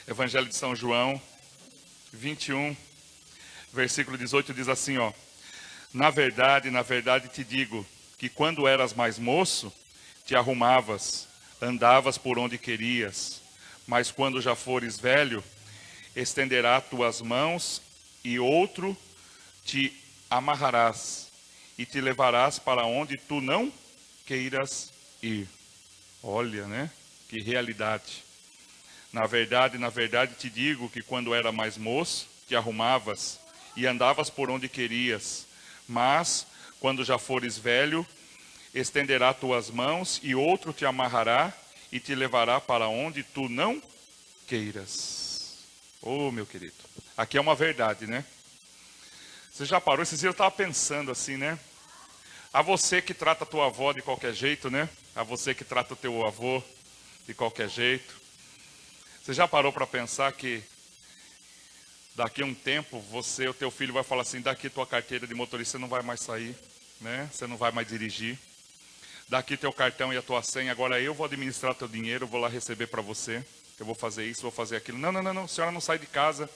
Evangelho de São João, 21, versículo 18, diz assim, ó. Na verdade te digo, que quando eras mais moço, te arrumavas, andavas por onde querias. Mas quando já fores velho, estenderá tuas mãos e outro te amarrarás e te levarás para onde tu não queiras ir. Olha, né? Que realidade. Na verdade te digo que quando era mais moço, te arrumavas e andavas por onde querias. Mas, quando já fores velho, estenderá tuas mãos e outro te amarrará e te levará para onde tu não queiras. Oh, meu querido, aqui é uma verdade, né? Você já parou? Esses dias eu estava pensando assim, né? A você que trata a tua avó de qualquer jeito, né? A você que trata o teu avô de qualquer jeito. Você já parou para pensar que daqui a um tempo o teu filho vai falar assim, daqui tua carteira de motorista não vai mais sair, né? Você não vai mais dirigir. Daqui teu cartão e a tua senha, agora eu vou administrar teu dinheiro, vou lá receber para você. Eu vou fazer isso, vou fazer aquilo. Não, a senhora não sai de casa.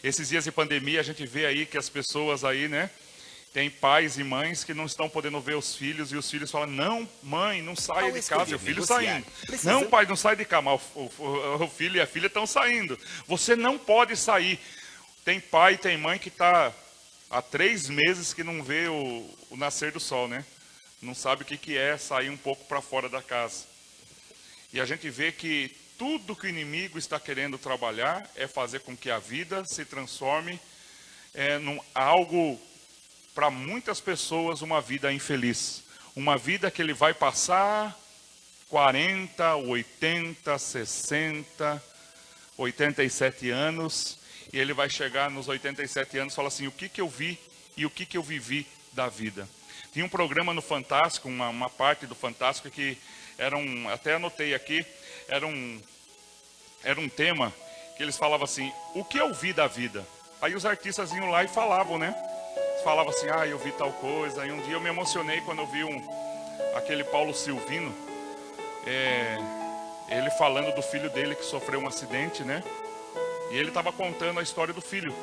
Esses dias de pandemia a gente vê aí que as pessoas aí, né? Tem pais e mães que não estão podendo ver os filhos e os filhos falam, não, mãe, não saia de casa, o filho saindo. Não, pai, não sai de casa, mas o filho e a filha estão saindo. Você não pode sair. Tem pai, tem mãe que está há 3 meses que não vê o nascer do sol, né? Não sabe o que é sair um pouco para fora da casa. E a gente vê que tudo que o inimigo está querendo trabalhar é fazer com que a vida se transforme em algo... Para muitas pessoas, uma vida infeliz. Uma vida que ele vai passar 40, 80, 60, 87 anos. E ele vai chegar nos 87 anos e falar assim, o que eu vi e o que eu vivi da vida. Tinha um programa no Fantástico, uma parte do Fantástico que era até anotei aqui, era um tema que eles falavam assim, o que eu vi da vida? Aí os artistas iam lá e falavam, né? Falava assim, eu vi tal coisa. E um dia eu me emocionei quando eu vi aquele Paulo Silvino, ele falando do filho dele que sofreu um acidente, né? E ele estava contando a história do filho,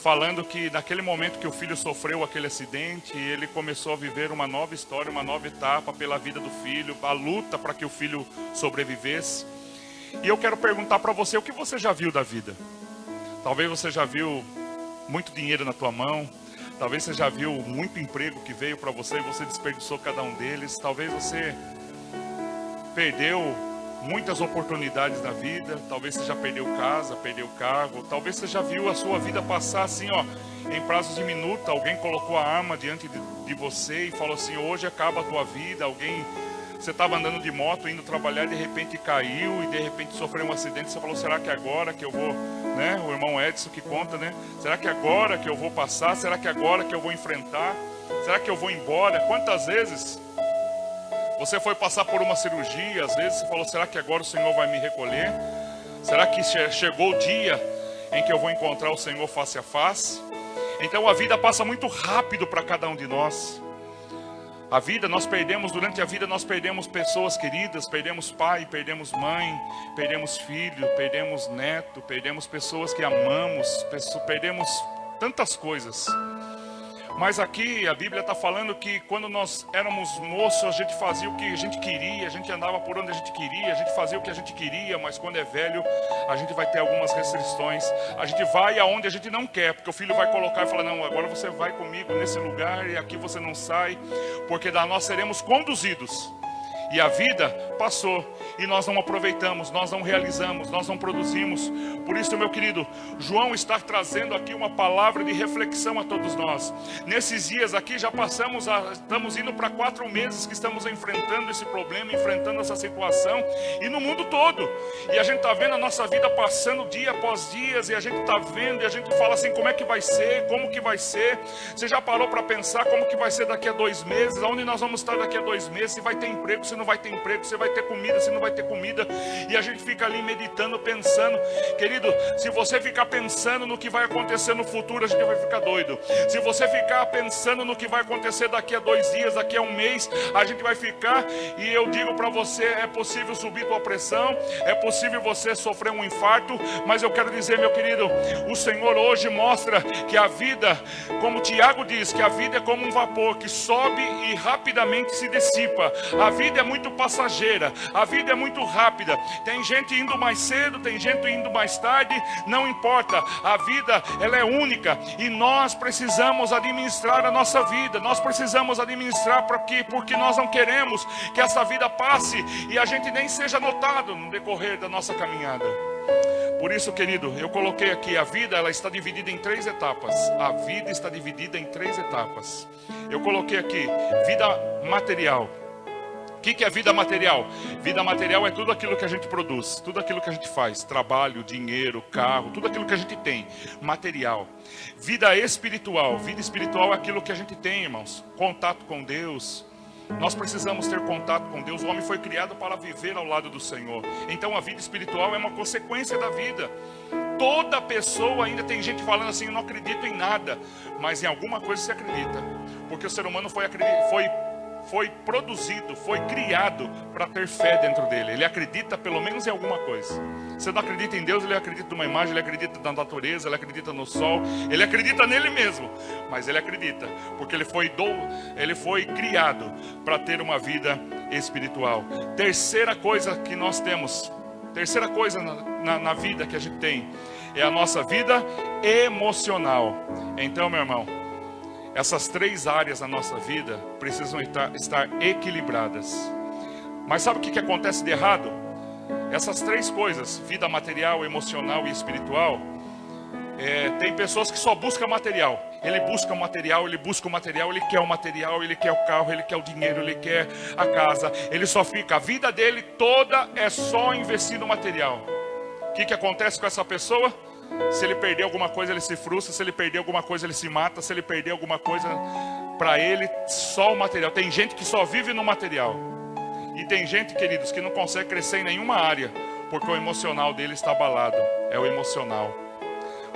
falando que naquele momento que o filho sofreu aquele acidente, ele começou a viver uma nova história, uma nova etapa pela vida do filho, a luta para que o filho sobrevivesse. E eu quero perguntar para você, o que você já viu da vida? Talvez você já viu muito dinheiro na tua mão. Talvez você já viu muito emprego que veio para você e você desperdiçou cada um deles. Talvez você perdeu muitas oportunidades na vida. Talvez você já perdeu casa, perdeu cargo. Talvez você já viu a sua vida passar assim, ó, em prazos de minuto. Alguém colocou a arma diante de você e falou assim, hoje acaba a tua vida. Você estava andando de moto, indo trabalhar, de repente caiu e de repente sofreu um acidente. Você falou, será que é agora que eu vou, né? O irmão Edson que conta, né? Será que é agora que eu vou passar? Será que é agora que eu vou enfrentar? Será que eu vou embora? Quantas vezes você foi passar por uma cirurgia? Às vezes você falou, será que agora o Senhor vai me recolher? Será que chegou o dia em que eu vou encontrar o Senhor face a face? Então a vida passa muito rápido para cada um de nós. A vida, durante a vida nós perdemos pessoas queridas, perdemos pai, perdemos mãe, perdemos filho, perdemos neto, perdemos pessoas que amamos, perdemos tantas coisas. Mas aqui a Bíblia está falando que quando nós éramos moços, a gente fazia o que a gente queria, a gente andava por onde a gente queria, a gente fazia o que a gente queria, mas quando é velho, a gente vai ter algumas restrições. A gente vai aonde a gente não quer, porque o filho vai colocar e falar, não, agora você vai comigo nesse lugar e aqui você não sai, porque nós seremos conduzidos. E a vida passou e nós não aproveitamos, nós não realizamos, nós não produzimos. Por isso, meu querido, João está trazendo aqui uma palavra de reflexão a todos nós. Nesses dias aqui já estamos indo para 4 meses que estamos enfrentando esse problema, enfrentando essa situação, e no mundo todo. E a gente está vendo a nossa vida passando dia após dia, e a gente está vendo, e a gente fala assim, como é que vai ser, como que vai ser? Você já parou para pensar como que vai ser daqui a 2 meses? Aonde nós vamos estar daqui a 2 meses? Se vai ter emprego, se não vai ter emprego, se vai ter comida, se não vai ter comida. E a gente fica ali meditando, pensando. Querido, se você ficar pensando no que vai acontecer no futuro, a gente vai ficar doido. Se você ficar pensando no que vai acontecer daqui a 2 dias, daqui a um mês, a gente vai ficar. E eu digo para você, é possível subir tua pressão, é possível você sofrer um infarto, mas eu quero dizer, meu querido, o Senhor hoje mostra que a vida, como Tiago diz, que a vida é como um vapor que sobe e rapidamente se dissipa. A vida é muito passageira, a vida é muito rápida. Tem gente indo mais cedo, tem gente indo mais tarde, não importa. A vida, ela é única e nós precisamos administrar a nossa vida. Nós precisamos administrar porque nós não queremos que essa vida passe e a gente nem seja notado no decorrer da nossa caminhada. Por isso, querido, eu coloquei aqui, a vida, ela está dividida em 3 etapas. A vida está dividida em 3 etapas. Eu coloquei aqui, vida material. O que é vida material? Vida material é tudo aquilo que a gente produz, tudo aquilo que a gente faz. Trabalho, dinheiro, carro, tudo aquilo que a gente tem. Material. Vida espiritual. Vida espiritual é aquilo que a gente tem, irmãos. Contato com Deus. Nós precisamos ter contato com Deus. O homem foi criado para viver ao lado do Senhor. Então a vida espiritual é uma consequência da vida. Toda pessoa, ainda tem gente falando assim, eu não acredito em nada, mas em alguma coisa se acredita. Porque o ser humano foi produzido, foi criado para ter fé dentro dele. Ele acredita pelo menos em alguma coisa. Você não acredita em Deus, ele acredita numa imagem, ele acredita na natureza, ele acredita no sol, ele acredita nele mesmo. Mas ele acredita, porque ele foi criado para ter uma vida espiritual. Terceira coisa que nós temos, terceira coisa na vida que a gente tem, é a nossa vida emocional. Então, meu irmão, essas 3 áreas da nossa vida precisam estar equilibradas. Mas sabe o que acontece de errado? Essas 3 coisas, vida material, emocional e espiritual, tem pessoas que só buscam material. Ele busca o material, ele busca o material, ele quer o material, ele quer o carro, ele quer o dinheiro, ele quer a casa. Ele só fica, a vida dele toda é só investir no material. O que acontece com essa pessoa? Se ele perder alguma coisa, ele se frustra. Se ele perder alguma coisa, ele se mata. Se ele perder alguma coisa, para ele, só o material. Tem gente que só vive no material. E tem gente, queridos, que não consegue crescer em nenhuma área, porque o emocional dele está abalado. É o emocional.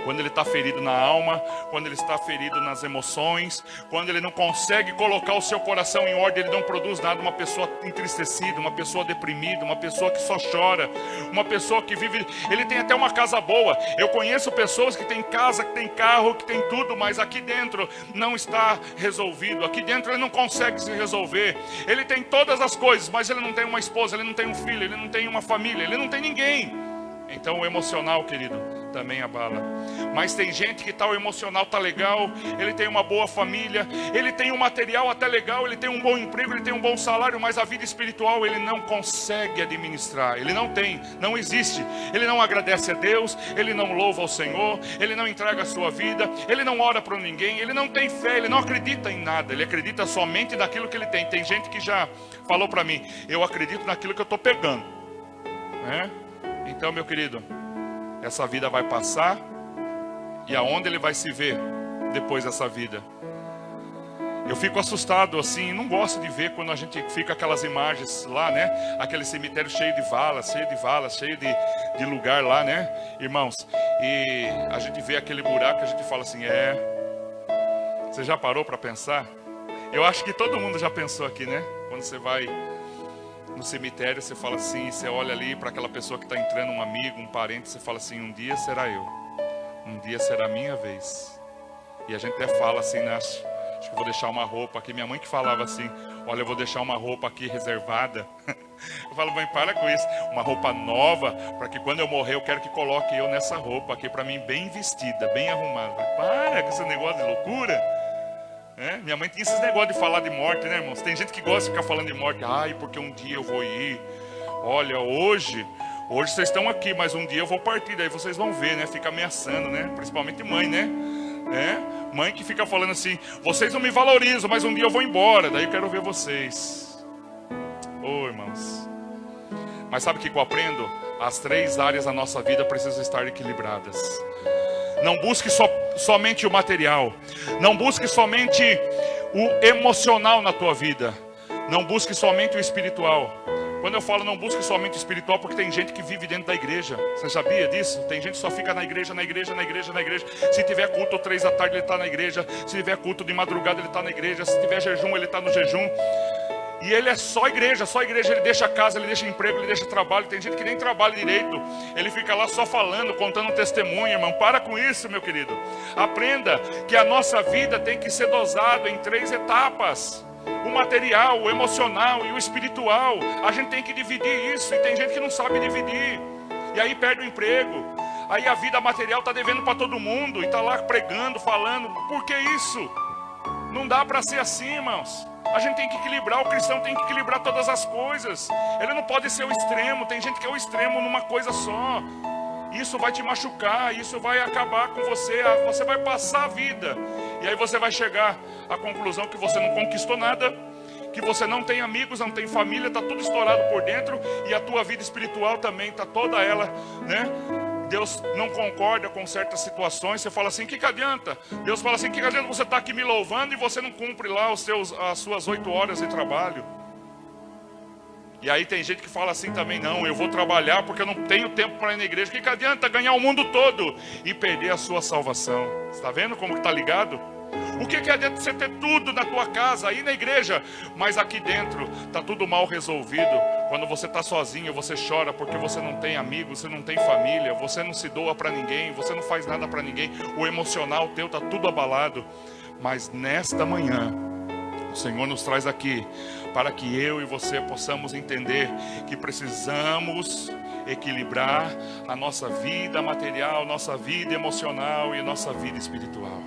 Quando ele está ferido na alma, quando ele está ferido nas emoções, quando ele não consegue colocar o seu coração em ordem, ele não produz nada. Uma pessoa entristecida, uma pessoa deprimida, uma pessoa que só chora, uma pessoa que vive... Ele tem até uma casa boa. Eu conheço pessoas que têm casa, que têm carro, que têm tudo, mas aqui dentro não está resolvido. Aqui dentro ele não consegue se resolver. Ele tem todas as coisas, mas ele não tem uma esposa, ele não tem um filho, ele não tem uma família, ele não tem ninguém. Então o emocional, querido, também abala. Mas tem gente que o emocional está legal, ele tem uma boa família, ele tem um material até legal, ele tem um bom emprego, ele tem um bom salário, mas a vida espiritual ele não consegue administrar. Ele não tem, não existe. Ele não agradece a Deus, ele não louva ao Senhor, ele não entrega a sua vida, ele não ora para ninguém, ele não tem fé, ele não acredita em nada, ele acredita somente naquilo que ele tem. Tem gente que já falou para mim, eu acredito naquilo que eu estou pegando, né? Então, meu querido, essa vida vai passar. E aonde ele vai se ver depois dessa vida? Eu fico assustado assim, não gosto de ver quando a gente fica aquelas imagens lá, né? Aquele cemitério cheio de valas, cheio de lugar lá, né? Irmãos, e a gente vê aquele buraco, a gente fala assim, você já parou para pensar? Eu acho que todo mundo já pensou aqui, né? Quando você vai no cemitério, você fala assim, você olha ali para aquela pessoa que está entrando, um amigo, um parente, você fala assim, um dia será eu, um dia será a minha vez. E a gente até fala assim, né? Acho que eu vou deixar uma roupa aqui. Minha mãe que falava assim, olha, eu vou deixar uma roupa aqui reservada. Eu falo, mãe, para com isso. Uma roupa nova, para que quando eu morrer, eu quero que coloque eu nessa roupa aqui, para mim bem vestida, bem arrumada. Para com esse negócio de loucura. Minha mãe tinha esses negócios de falar de morte, né, irmãos? Tem gente que gosta de ficar falando de morte. Ai, porque um dia eu vou ir. Olha, hoje vocês estão aqui, mas um dia eu vou partir. Daí vocês vão ver, né? Fica ameaçando, né? Principalmente mãe, né? Mãe que fica falando assim, vocês não me valorizam, mas um dia eu vou embora. Daí eu quero ver vocês. Irmãos. Mas sabe o que eu aprendo? As 3 áreas da nossa vida precisam estar equilibradas. Não busque somente o material. Não busque somente o emocional na tua vida. Não busque somente o espiritual. Quando eu falo não busque somente o espiritual, porque tem gente que vive dentro da igreja. Você sabia disso? Tem gente que só fica na igreja, na igreja, na igreja, na igreja. Se tiver culto 3 da tarde, ele está na igreja. Se tiver culto de madrugada, ele está na igreja. Se tiver jejum, ele está no jejum. E ele é só igreja, ele deixa casa, ele deixa emprego, ele deixa trabalho. Tem gente que nem trabalha direito. Ele fica lá só falando, contando testemunho, irmão. Para com isso, meu querido. Aprenda que a nossa vida tem que ser dosada em 3 etapas. O material, o emocional e o espiritual. A gente tem que dividir isso. E tem gente que não sabe dividir. E aí perde o emprego. Aí a vida material está devendo para todo mundo. E está lá pregando, falando. Por que isso? Não dá para ser assim, irmãos. A gente tem que equilibrar. O cristão tem que equilibrar todas as coisas. Ele não pode ser o extremo. Tem gente que é o extremo numa coisa só. Isso vai te machucar. Isso vai acabar com você. Você vai passar a vida. E aí você vai chegar à conclusão que você não conquistou nada, que você não tem amigos, não tem família, está tudo estourado por dentro, e a tua vida espiritual também está toda ela, né? Deus não concorda com certas situações. Você fala assim, que adianta? Deus fala assim, que adianta você estar aqui me louvando e você não cumpre lá as suas 8 horas de trabalho? E aí tem gente que fala assim também, não, eu vou trabalhar porque eu não tenho tempo para ir na igreja. Que adianta ganhar o mundo todo e perder a sua salvação? Está vendo como que está ligado? O que adianta você ter tudo na tua casa, aí na igreja, mas aqui dentro está tudo mal resolvido? Quando você está sozinho, você chora porque você não tem amigos, você não tem família, você não se doa para ninguém, você não faz nada para ninguém, o emocional teu está tudo abalado. Mas nesta manhã, o Senhor nos traz aqui para que eu e você possamos entender que precisamos equilibrar a nossa vida material, nossa vida emocional e nossa vida espiritual.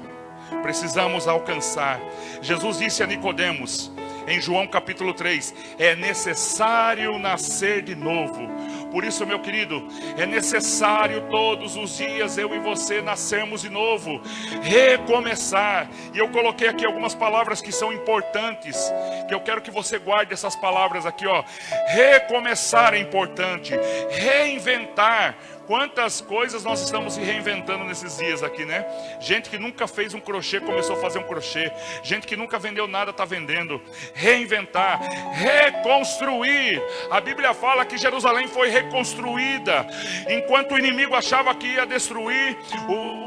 Precisamos alcançar. Jesus disse a Nicodemos, em João capítulo 3, é necessário nascer de novo. Por isso, meu querido, é necessário todos os dias eu e você nascermos de novo, recomeçar. E eu coloquei aqui algumas palavras que são importantes, que eu quero que você guarde essas palavras aqui, ó. Recomeçar é importante, reinventar. Quantas coisas nós estamos se reinventando nesses dias aqui, né? Gente que nunca fez um crochê, começou a fazer um crochê. Gente que nunca vendeu nada, está vendendo. Reinventar, reconstruir. A Bíblia fala que Jerusalém foi reconstruída. Enquanto o inimigo achava que ia destruir,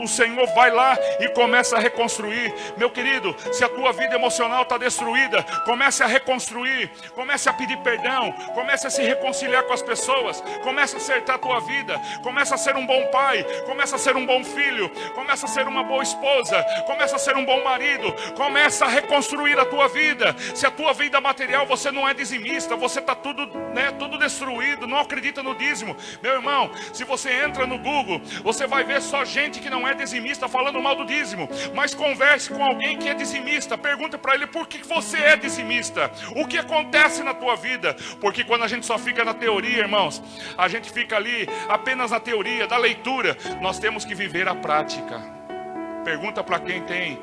o Senhor vai lá e começa a reconstruir. Meu querido, se a tua vida emocional está destruída, comece a reconstruir. Comece a pedir perdão. Comece a se reconciliar com as pessoas. Comece a acertar a tua vida. Começa a ser um bom pai, começa a ser um bom filho, começa a ser uma boa esposa, começa a ser um bom marido, começa a reconstruir a tua vida. Se a tua vida material você não é dizimista, você está tudo destruído, não acredita no dízimo. Meu irmão, se você entra no Google, você vai ver só gente que não é dizimista falando mal do dízimo. Mas converse com alguém que é dizimista, pergunta para ele por que você é dizimista, o que acontece na tua vida. Porque quando a gente só fica na teoria, irmãos, a gente fica ali apenas na teoria, da leitura. Nós temos que viver a prática. Pergunta para quem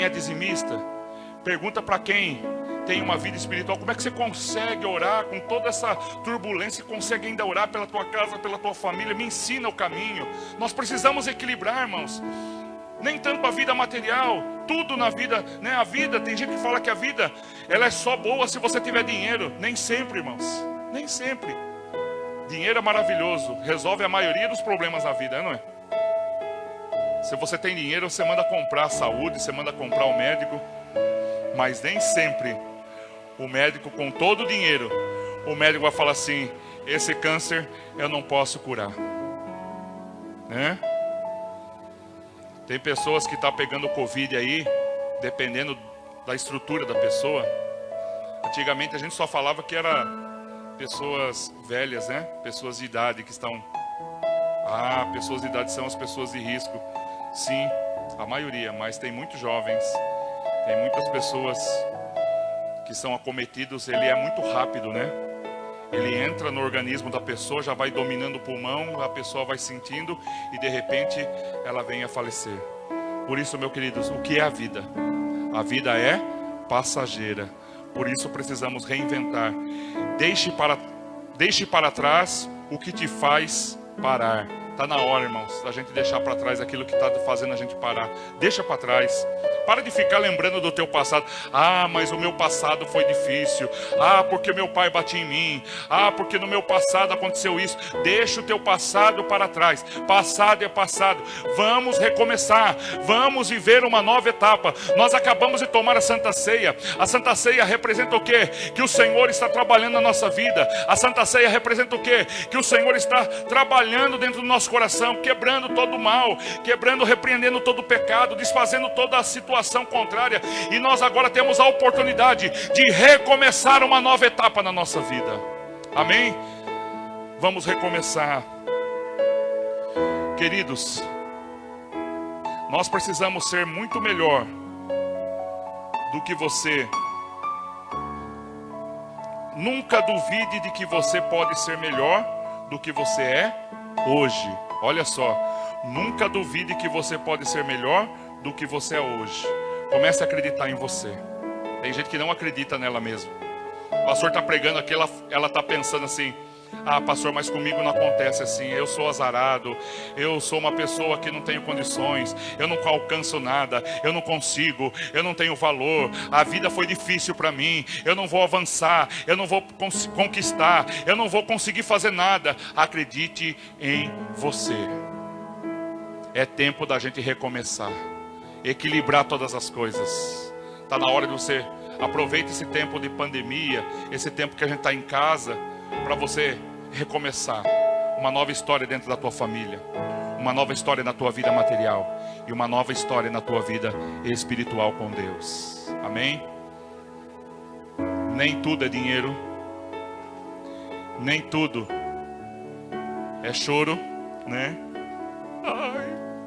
é dizimista. Pergunta para quem tem uma vida espiritual. Como é que você consegue orar com toda essa turbulência? Consegue ainda orar pela tua casa, pela tua família? Me ensina o caminho. Nós precisamos equilibrar, irmãos. Nem tanto a vida material, tudo na vida, né? A vida, tem gente que fala que a vida ela é só boa se você tiver dinheiro. Nem sempre, irmãos. Nem sempre. Dinheiro é maravilhoso, resolve a maioria dos problemas na vida, não é? Se você tem dinheiro, você manda comprar a saúde, você manda comprar o médico. Mas nem sempre o médico, com todo o dinheiro, o médico vai falar assim, esse câncer eu não posso curar, né? Tem pessoas que estão pegando Covid aí, dependendo da estrutura da pessoa. Antigamente a gente só falava que era pessoas velhas, né? Pessoas de idade que estão... pessoas de idade são as pessoas de risco. Sim, a maioria, mas tem muitos jovens, tem muitas pessoas que são acometidos. Ele é muito rápido, né? Ele entra no organismo da pessoa, já vai dominando o pulmão, a pessoa vai sentindo e de repente ela vem a falecer. Por isso, meus queridos, o que é a vida? A vida é passageira. Por isso precisamos reinventar. Deixe para trás o que te faz parar. Está na hora, irmãos, da gente deixar para trás aquilo que está fazendo a gente parar. Deixa para trás. Para de ficar lembrando do teu passado. Mas o meu passado foi difícil. Porque meu pai batia em mim. Porque no meu passado aconteceu isso. Deixa o teu passado para trás. Passado é passado. Vamos recomeçar. Vamos viver uma nova etapa. Nós acabamos de tomar a Santa Ceia. A Santa Ceia representa o quê? Que o Senhor está trabalhando na nossa vida. A Santa Ceia representa o quê? Que o Senhor está trabalhando dentro do nosso coração, quebrando todo o mal, quebrando, repreendendo todo o pecado, desfazendo toda a situação contrária. E nós agora temos a oportunidade de recomeçar uma nova etapa na nossa vida. Amém? Vamos recomeçar. Queridos, nós precisamos ser muito melhor do que você. Nunca duvide de que você pode ser melhor do que você é hoje. Olha só, nunca duvide que você pode ser melhor do que você é hoje. Comece a acreditar em você. Tem gente que não acredita nela mesmo. O pastor está pregando aqui, ela está pensando assim: pastor, mas comigo não acontece assim. Eu sou azarado, eu sou uma pessoa que não tenho condições, eu não alcanço nada, eu não consigo, eu não tenho valor, a vida foi difícil para mim, eu não vou avançar, eu não vou conquistar, eu não vou conseguir fazer nada. Acredite em você. É tempo da gente recomeçar, equilibrar todas as coisas. Está na hora de você. Aproveite esse tempo de pandemia, esse tempo que a gente está em casa, para você recomeçar uma nova história dentro da tua família, uma nova história na tua vida material e uma nova história na tua vida espiritual com Deus. Amém? Nem tudo é dinheiro, nem tudo é choro, né?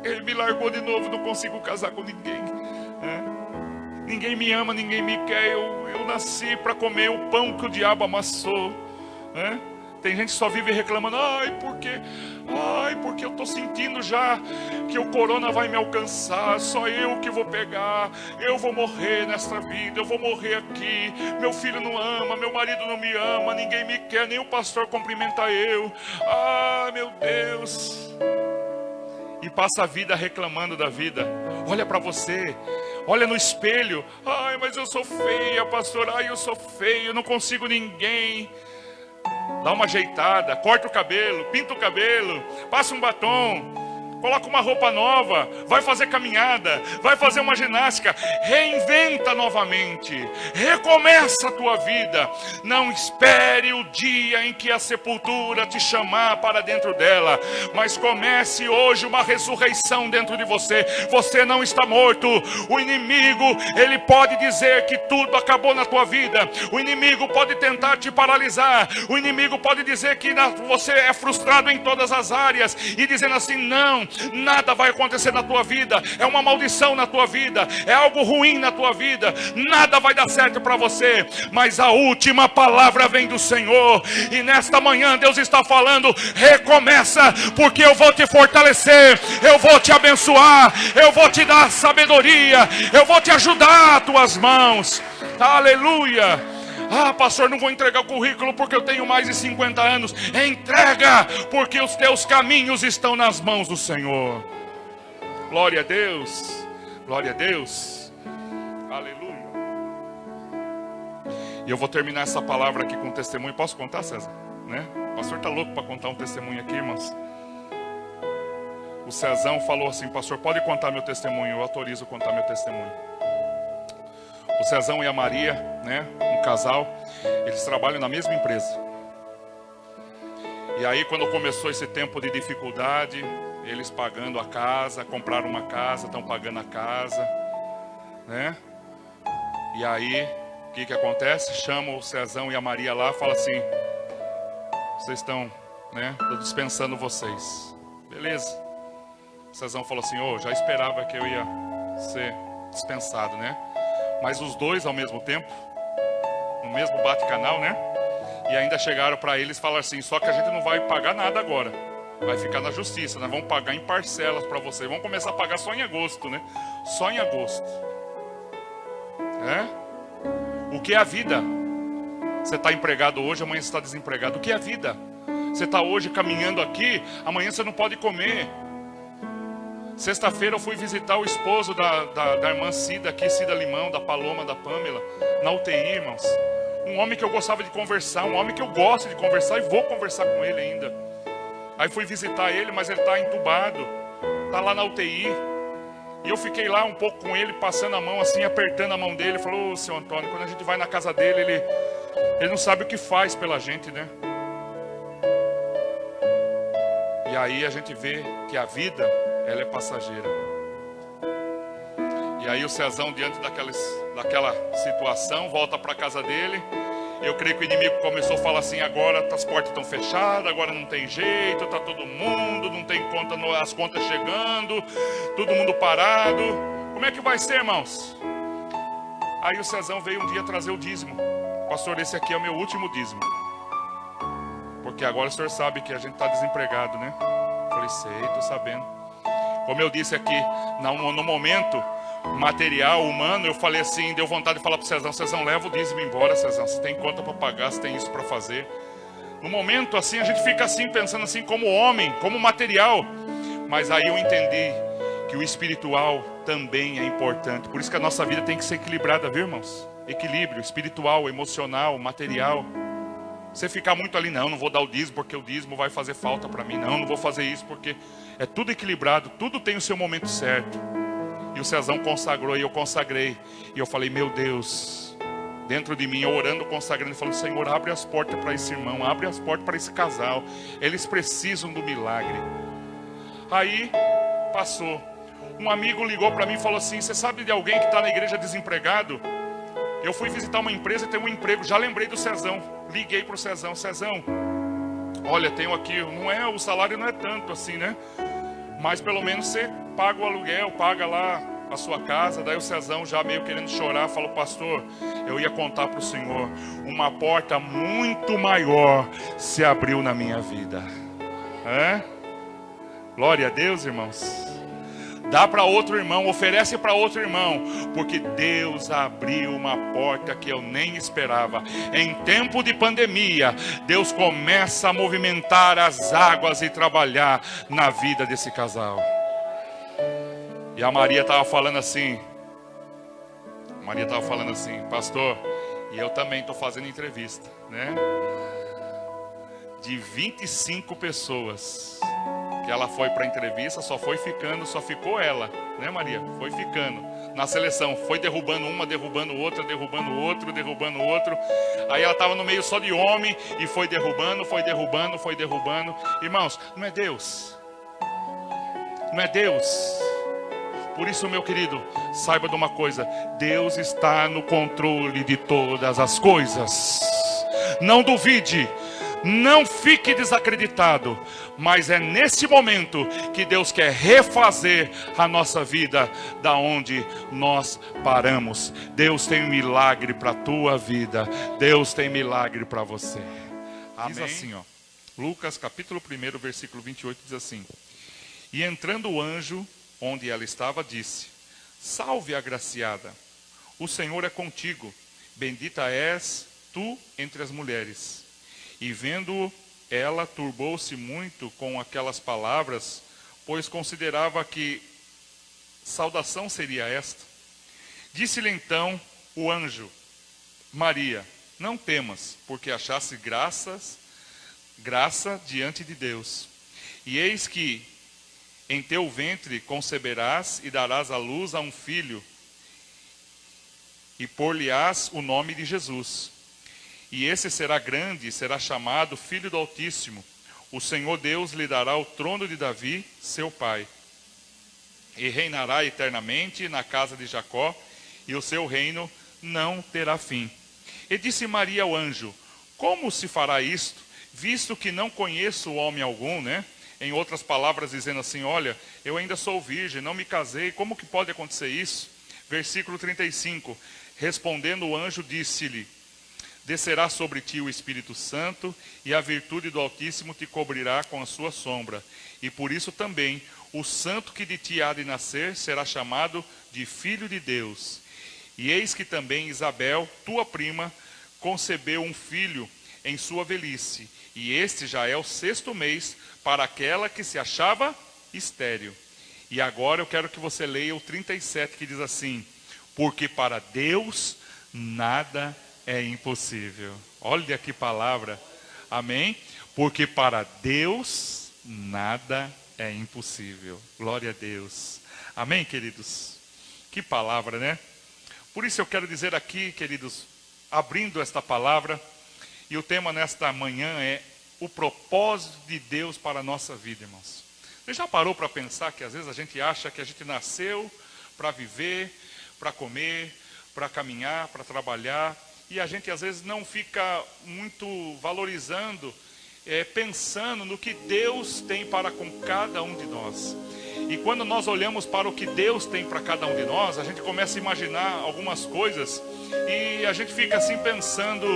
Ele me largou de novo, não consigo casar com ninguém, né? Ninguém me ama, ninguém me quer. Eu nasci para comer o pão que o diabo amassou, né? Tem gente que só vive reclamando: porque eu estou sentindo já que o corona vai me alcançar, só eu que vou pegar, eu vou morrer nesta vida, eu vou morrer aqui, meu filho não ama, meu marido não me ama, ninguém me quer, nem o pastor cumprimenta eu. Meu Deus. E passa a vida reclamando da vida. Olha para você, olha no espelho: mas eu sou feia, pastor, eu sou feio, não consigo ninguém. Dá uma ajeitada, corta o cabelo, pinta o cabelo, passa um batom, coloca uma roupa nova, vai fazer caminhada, vai fazer uma ginástica, reinventa novamente, recomeça a tua vida. Não espere o dia em que a sepultura te chamar para dentro dela, mas comece hoje uma ressurreição dentro de você. Você não está morto. O inimigo, ele pode dizer que tudo acabou na tua vida, o inimigo pode tentar te paralisar, o inimigo pode dizer que você é frustrado em todas as áreas, e dizendo assim: não, nada vai acontecer na tua vida, é uma maldição na tua vida, é algo ruim na tua vida, nada vai dar certo para você. Mas a última palavra vem do Senhor, e nesta manhã Deus está falando: recomeça, porque eu vou te fortalecer, eu vou te abençoar, eu vou te dar sabedoria, eu vou te ajudar as tuas mãos. Aleluia. Pastor, não vou entregar o currículo porque eu tenho mais de 50 anos. Entrega, porque os teus caminhos estão nas mãos do Senhor. Glória a Deus. Glória a Deus. Aleluia. E eu vou terminar essa palavra aqui com um testemunho. Posso contar, César? Né? O pastor está louco para contar um testemunho aqui, irmãos. O Cezão falou assim: pastor, pode contar meu testemunho, eu autorizo contar meu testemunho. O Cezão e a Maria, né, um casal, eles trabalham na mesma empresa. E aí, quando começou esse tempo de dificuldade, eles pagando a casa, compraram uma casa, estão pagando a casa, né? E aí, o que acontece? Chama o Cezão e a Maria lá, fala assim: vocês estão, né, estou dispensando vocês. Beleza. O Cezão falou assim: já esperava que eu ia ser dispensado, né? Mas os dois ao mesmo tempo, no mesmo bate-canal, né? E ainda chegaram para eles e falaram assim: só que a gente não vai pagar nada agora, vai ficar na justiça, nós vamos pagar em parcelas para vocês. Vamos começar a pagar só em agosto, né? Só em agosto. O que é a vida? Você está empregado hoje, amanhã você está desempregado. O que é a vida? Você está hoje caminhando aqui, amanhã você não pode comer. Sexta-feira eu fui visitar o esposo da irmã Cida, aqui, Cida Limão, da Paloma, da Pâmela, na UTI, irmãos. Um homem que eu gostava de conversar, um homem que eu gosto de conversar e vou conversar com ele ainda. Aí fui visitar ele, mas ele está entubado, está lá na UTI. E eu fiquei lá um pouco com ele, passando a mão assim, apertando a mão dele. Falou: ô, seu Antônio, quando a gente vai na casa dele, ele não sabe o que faz pela gente, né? E aí a gente vê que a vida, ela é passageira. E aí o Cezão, diante daquela situação, volta para a casa dele. Eu creio que o inimigo começou a falar assim: agora as portas estão fechadas, agora não tem jeito, está todo mundo, não tem conta, as contas chegando, todo mundo parado. Como é que vai ser, irmãos? Aí o Cezão veio um dia trazer o dízimo. Pastor, esse aqui é o meu último dízimo, porque agora o senhor sabe que a gente está desempregado, né? Falei: sei, estou sabendo. Como eu disse aqui, no momento material, humano, eu falei assim, deu vontade de falar para o Cezão: Cezão, leva o dízimo embora, Cezão, você tem conta para pagar, você tem isso para fazer. No momento assim, a gente fica assim, pensando assim, como homem, como material. Mas aí eu entendi que o espiritual também é importante. Por isso que a nossa vida tem que ser equilibrada, viu, irmãos? Equilíbrio espiritual, emocional, material. Você ficar muito ali: não vou dar o dízimo porque o dízimo vai fazer falta para mim, não vou fazer isso porque... É tudo equilibrado, tudo tem o seu momento certo. E o Cezão consagrou e eu consagrei. E eu falei: meu Deus, dentro de mim, eu orando, consagrando, falando: Senhor, abre as portas para esse irmão, abre as portas para esse casal, eles precisam do milagre. Aí passou, um amigo ligou para mim e falou assim: você sabe de alguém que está na igreja desempregado? Eu fui visitar uma empresa e tem um emprego. Já lembrei do Cezão, liguei para o Cezão: Cezão, olha, tenho aqui, o salário não é tanto assim, né? Mas pelo menos você paga o aluguel, paga lá a sua casa. Daí o Cezão, já meio querendo chorar, falou: pastor, eu ia contar para o senhor, uma porta muito maior se abriu na minha vida. Glória a Deus, irmãos. Dá para outro irmão, oferece para outro irmão, porque Deus abriu uma porta que eu nem esperava. Em tempo de pandemia, Deus começa a movimentar as águas e trabalhar na vida desse casal. E a Maria estava falando assim, pastor, e eu também estou fazendo entrevista, né? De 25 pessoas que ela foi para a entrevista, só ficou ela, né, Maria? Foi ficando na seleção, foi derrubando uma, derrubando outra, derrubando outro. Aí ela estava no meio só de homem e foi derrubando. Irmãos, não é Deus? Não é Deus? Por isso, meu querido, saiba de uma coisa: Deus está no controle de todas as coisas. Não duvide. Não fique desacreditado, mas é nesse momento que Deus quer refazer a nossa vida da onde nós paramos. Deus tem um milagre para a tua vida. Deus tem milagre para você. Amém. Diz assim, Lucas capítulo 1, versículo 28, diz assim: e entrando o anjo onde ela estava, disse: salve, agraciada, o Senhor é contigo, bendita és tu entre as mulheres. E vendo ela, turbou-se muito com aquelas palavras, pois considerava que saudação seria esta. Disse-lhe então o anjo: Maria, não temas, porque achaste graça diante de Deus. E eis que em teu ventre conceberás e darás à luz a um filho, e por-lhe-ás o nome de Jesus. E esse será grande, e será chamado Filho do Altíssimo. O Senhor Deus lhe dará o trono de Davi, seu pai. E reinará eternamente na casa de Jacó, e o seu reino não terá fim. E disse Maria ao anjo: como se fará isto, visto que não conheço homem algum, né? Em outras palavras, dizendo assim: olha, eu ainda sou virgem, não me casei, como que pode acontecer isso? Versículo 35, respondendo o anjo, disse-lhe: descerá sobre ti o Espírito Santo, e a virtude do Altíssimo te cobrirá com a sua sombra. E por isso também o santo que de ti há de nascer será chamado de Filho de Deus. E eis que também Isabel, tua prima, concebeu um filho em sua velhice. E este já é o 6º mês para aquela que se achava estéril. E agora eu quero que você leia o 37, que diz assim: porque para Deus nada é impossível. Olha que palavra, amém? Porque para Deus nada é impossível. Glória a Deus, amém, queridos? Que palavra, né? Por isso eu quero dizer aqui, queridos, abrindo esta palavra, e o tema nesta manhã é o propósito de Deus para a nossa vida, irmãos. Você já parou para pensar que às vezes a gente acha que a gente nasceu para viver, para comer, para caminhar, para trabalhar, e a gente às vezes não fica muito valorizando, pensando no que Deus tem para com cada um de nós. E quando nós olhamos para o que Deus tem para cada um de nós, a gente começa a imaginar algumas coisas, e a gente fica assim pensando,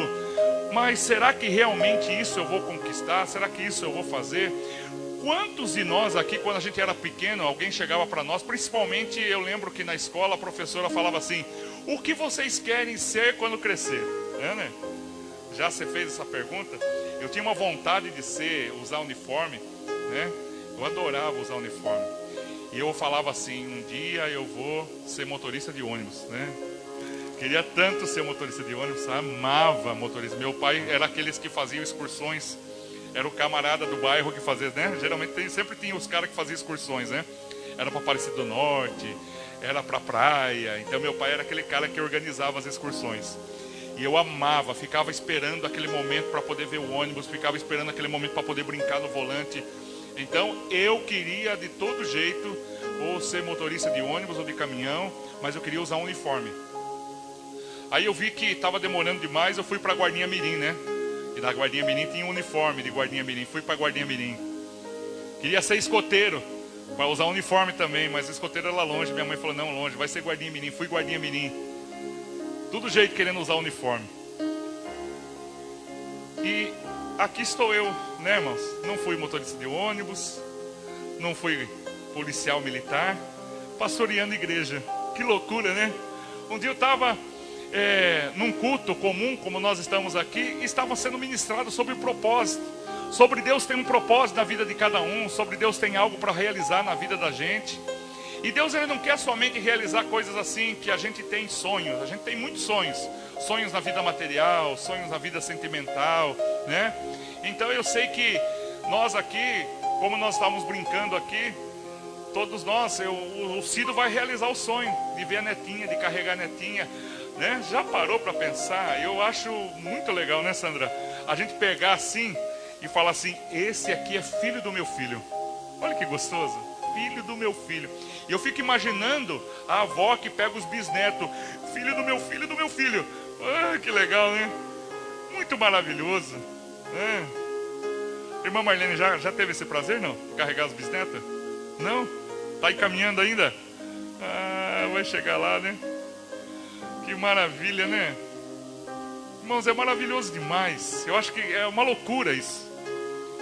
mas será que realmente isso eu vou conquistar? Será que isso eu vou fazer? Quantos de nós aqui, quando a gente era pequeno, alguém chegava para nós, principalmente eu lembro que na escola a professora falava assim: o que vocês querem ser quando crescer? Né? Já você fez essa pergunta? Eu tinha uma vontade de usar uniforme, né? Eu adorava usar uniforme. E eu falava assim: um dia eu vou ser motorista de ônibus, né? Queria tanto ser motorista de ônibus, amava motorista. Meu pai era aqueles que faziam excursões. Era o camarada do bairro que fazia, né? Geralmente sempre tinha os caras que faziam excursões, né? Era para Aparecida do Norte, era para praia. Então meu pai era aquele cara que organizava as excursões. E eu amava, ficava esperando aquele momento para poder ver o ônibus, ficava esperando aquele momento para poder brincar no volante. Então eu queria de todo jeito ou ser motorista de ônibus ou de caminhão, mas eu queria usar um uniforme. Aí eu vi que estava demorando demais, eu fui para a Guardinha Mirim, né? E na Guardinha Mirim tinha um uniforme de Guardinha Mirim. Fui para a Guardinha Mirim. Queria ser escoteiro, para usar uniforme também, mas o escoteiro era longe. Minha mãe falou: não, longe, vai ser Guardinha Mirim. Fui Guardinha Mirim. Tudo jeito querendo usar uniforme. E aqui estou eu, né, irmãos? Não fui motorista de ônibus, não fui policial militar, pastoreando igreja. Que loucura, né? Um dia eu estava num culto comum, como nós estamos aqui, e estava sendo ministrado sobre propósito. Sobre Deus tem um propósito na vida de cada um, sobre Deus tem algo para realizar na vida da gente. E Deus, ele não quer somente realizar coisas assim, que a gente tem sonhos. A gente tem muitos sonhos. Sonhos na vida material, sonhos na vida sentimental, né? Então eu sei que nós aqui, como nós estávamos brincando aqui, todos nós, o Cido vai realizar o sonho de ver a netinha, de carregar a netinha, né? Já parou para pensar? Eu acho muito legal, né, Sandra? A gente pegar assim e falar assim: esse aqui é filho do meu filho. Olha que gostoso, filho do meu filho. E eu fico imaginando a avó que pega os bisnetos: filho do meu filho, do meu filho. Ah, que legal, né? Muito maravilhoso, né? Irmã Marlene já teve esse prazer, não? Carregar os bisnetos? Não? Tá encaminhando ainda? Ah, vai chegar lá, né? Que maravilha, né? Irmãos, é maravilhoso demais. Eu acho que é uma loucura isso.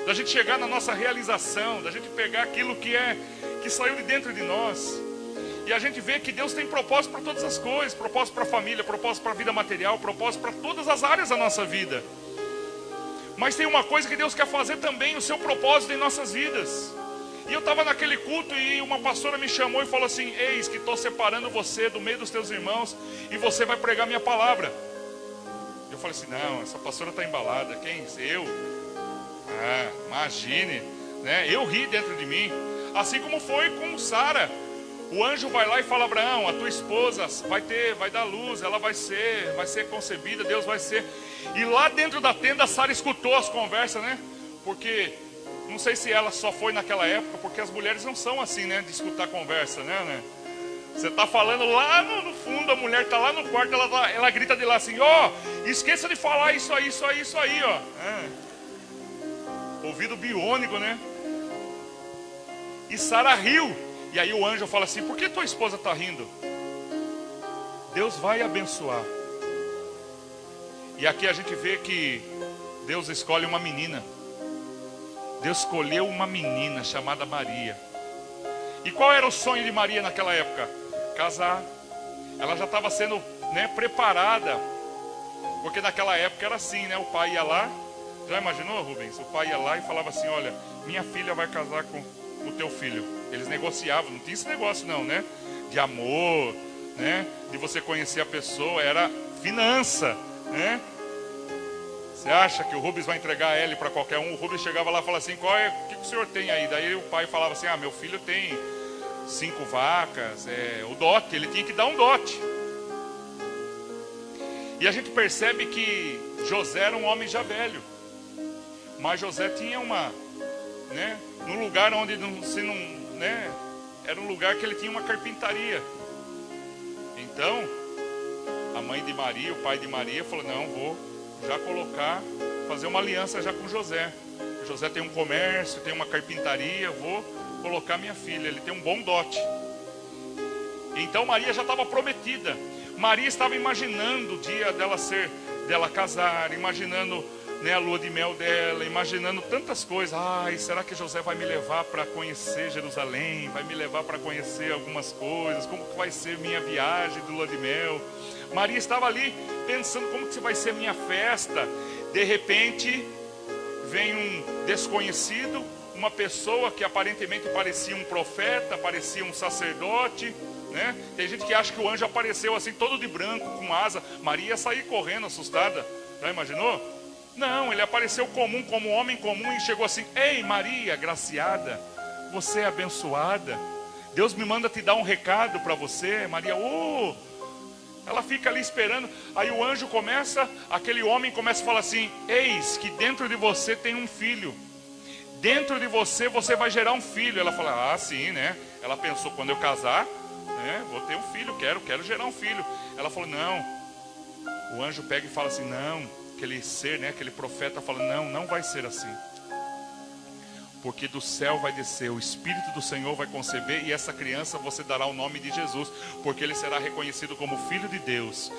Da gente chegar na nossa realização, da gente pegar aquilo que saiu de dentro de nós. E a gente vê que Deus tem propósito para todas as coisas. Propósito para a família, propósito para a vida material, propósito para todas as áreas da nossa vida. Mas tem uma coisa que Deus quer fazer também, o seu propósito em nossas vidas. E eu estava naquele culto e uma pastora me chamou e falou assim: eis que estou separando você do meio dos teus irmãos e você vai pregar minha palavra. Eu falei assim: não, essa pastora está embalada. Quem? Eu? Ah, imagine, né? Eu ri dentro de mim. Assim como foi com Sara. O anjo vai lá e fala: Abraão, a tua esposa vai dar luz, ela vai ser concebida, Deus vai ser. E lá dentro da tenda, Sara escutou as conversas, né? Porque não sei se ela só foi naquela época, porque as mulheres não são assim, né? De escutar conversa, né? Você está falando lá no fundo, a mulher está lá no quarto, ela grita de lá assim: ó, esqueça de falar isso aí, ó. Ouvido biônico, né? E Sara riu. E aí o anjo fala assim: por que tua esposa está rindo? Deus vai abençoar. E aqui a gente vê que Deus escolhe uma menina. Deus escolheu uma menina chamada Maria. E qual era o sonho de Maria naquela época? Casar. Ela já estava sendo, né, preparada. Porque naquela época era assim, né? O pai ia lá. Já imaginou, Rubens? O pai ia lá e falava assim: olha, minha filha vai casar com o teu filho. Eles negociavam, não tinha esse negócio não, né? De amor, né? De você conhecer a pessoa, era finança, né? Você acha que o Rubens vai entregar a L para qualquer um? O Rubens chegava lá e falava assim, o que o senhor tem aí? Daí o pai falava assim, meu filho tem 5 vacas, o dote, ele tinha que dar um dote. E a gente percebe que José era um homem já velho, mas José tinha né, num lugar onde né, era um lugar que ele tinha uma carpintaria. Então, a mãe de Maria, o pai de Maria falou, não, vou já fazer uma aliança já com José. José tem um comércio, tem uma carpintaria, vou colocar minha filha, ele tem um bom dote. Então Maria já estava prometida. Maria estava imaginando o dia dela casar, imaginando, né, a lua de mel dela, imaginando tantas coisas. Será que José vai me levar para conhecer Jerusalém? Vai me levar para conhecer algumas coisas? Como que vai ser minha viagem de lua de mel? Maria estava ali pensando como que vai ser minha festa. De repente, vem um desconhecido, uma pessoa que aparentemente parecia um profeta, parecia um sacerdote, né? Tem gente que acha que o anjo apareceu assim, todo de branco, com asa. Maria ia sair correndo, assustada. Já imaginou? Não, ele apareceu comum, como um homem comum, e chegou assim, ei Maria, agraciada, você é abençoada. Deus me manda te dar um recado para você. Maria, ela fica ali esperando. Aí o anjo aquele homem começa a falar assim, eis que dentro de você tem um filho. Dentro de você vai gerar um filho. Ela fala, sim, né? Ela pensou, quando eu casar, né, vou ter um filho, quero gerar um filho. Ela falou, não. O anjo pega e fala assim, não. Aquele ser, né, aquele profeta fala, não vai ser assim. Porque do céu vai descer, o Espírito do Senhor vai conceber, e essa criança você dará o nome de Jesus, porque ele será reconhecido como Filho de Deus.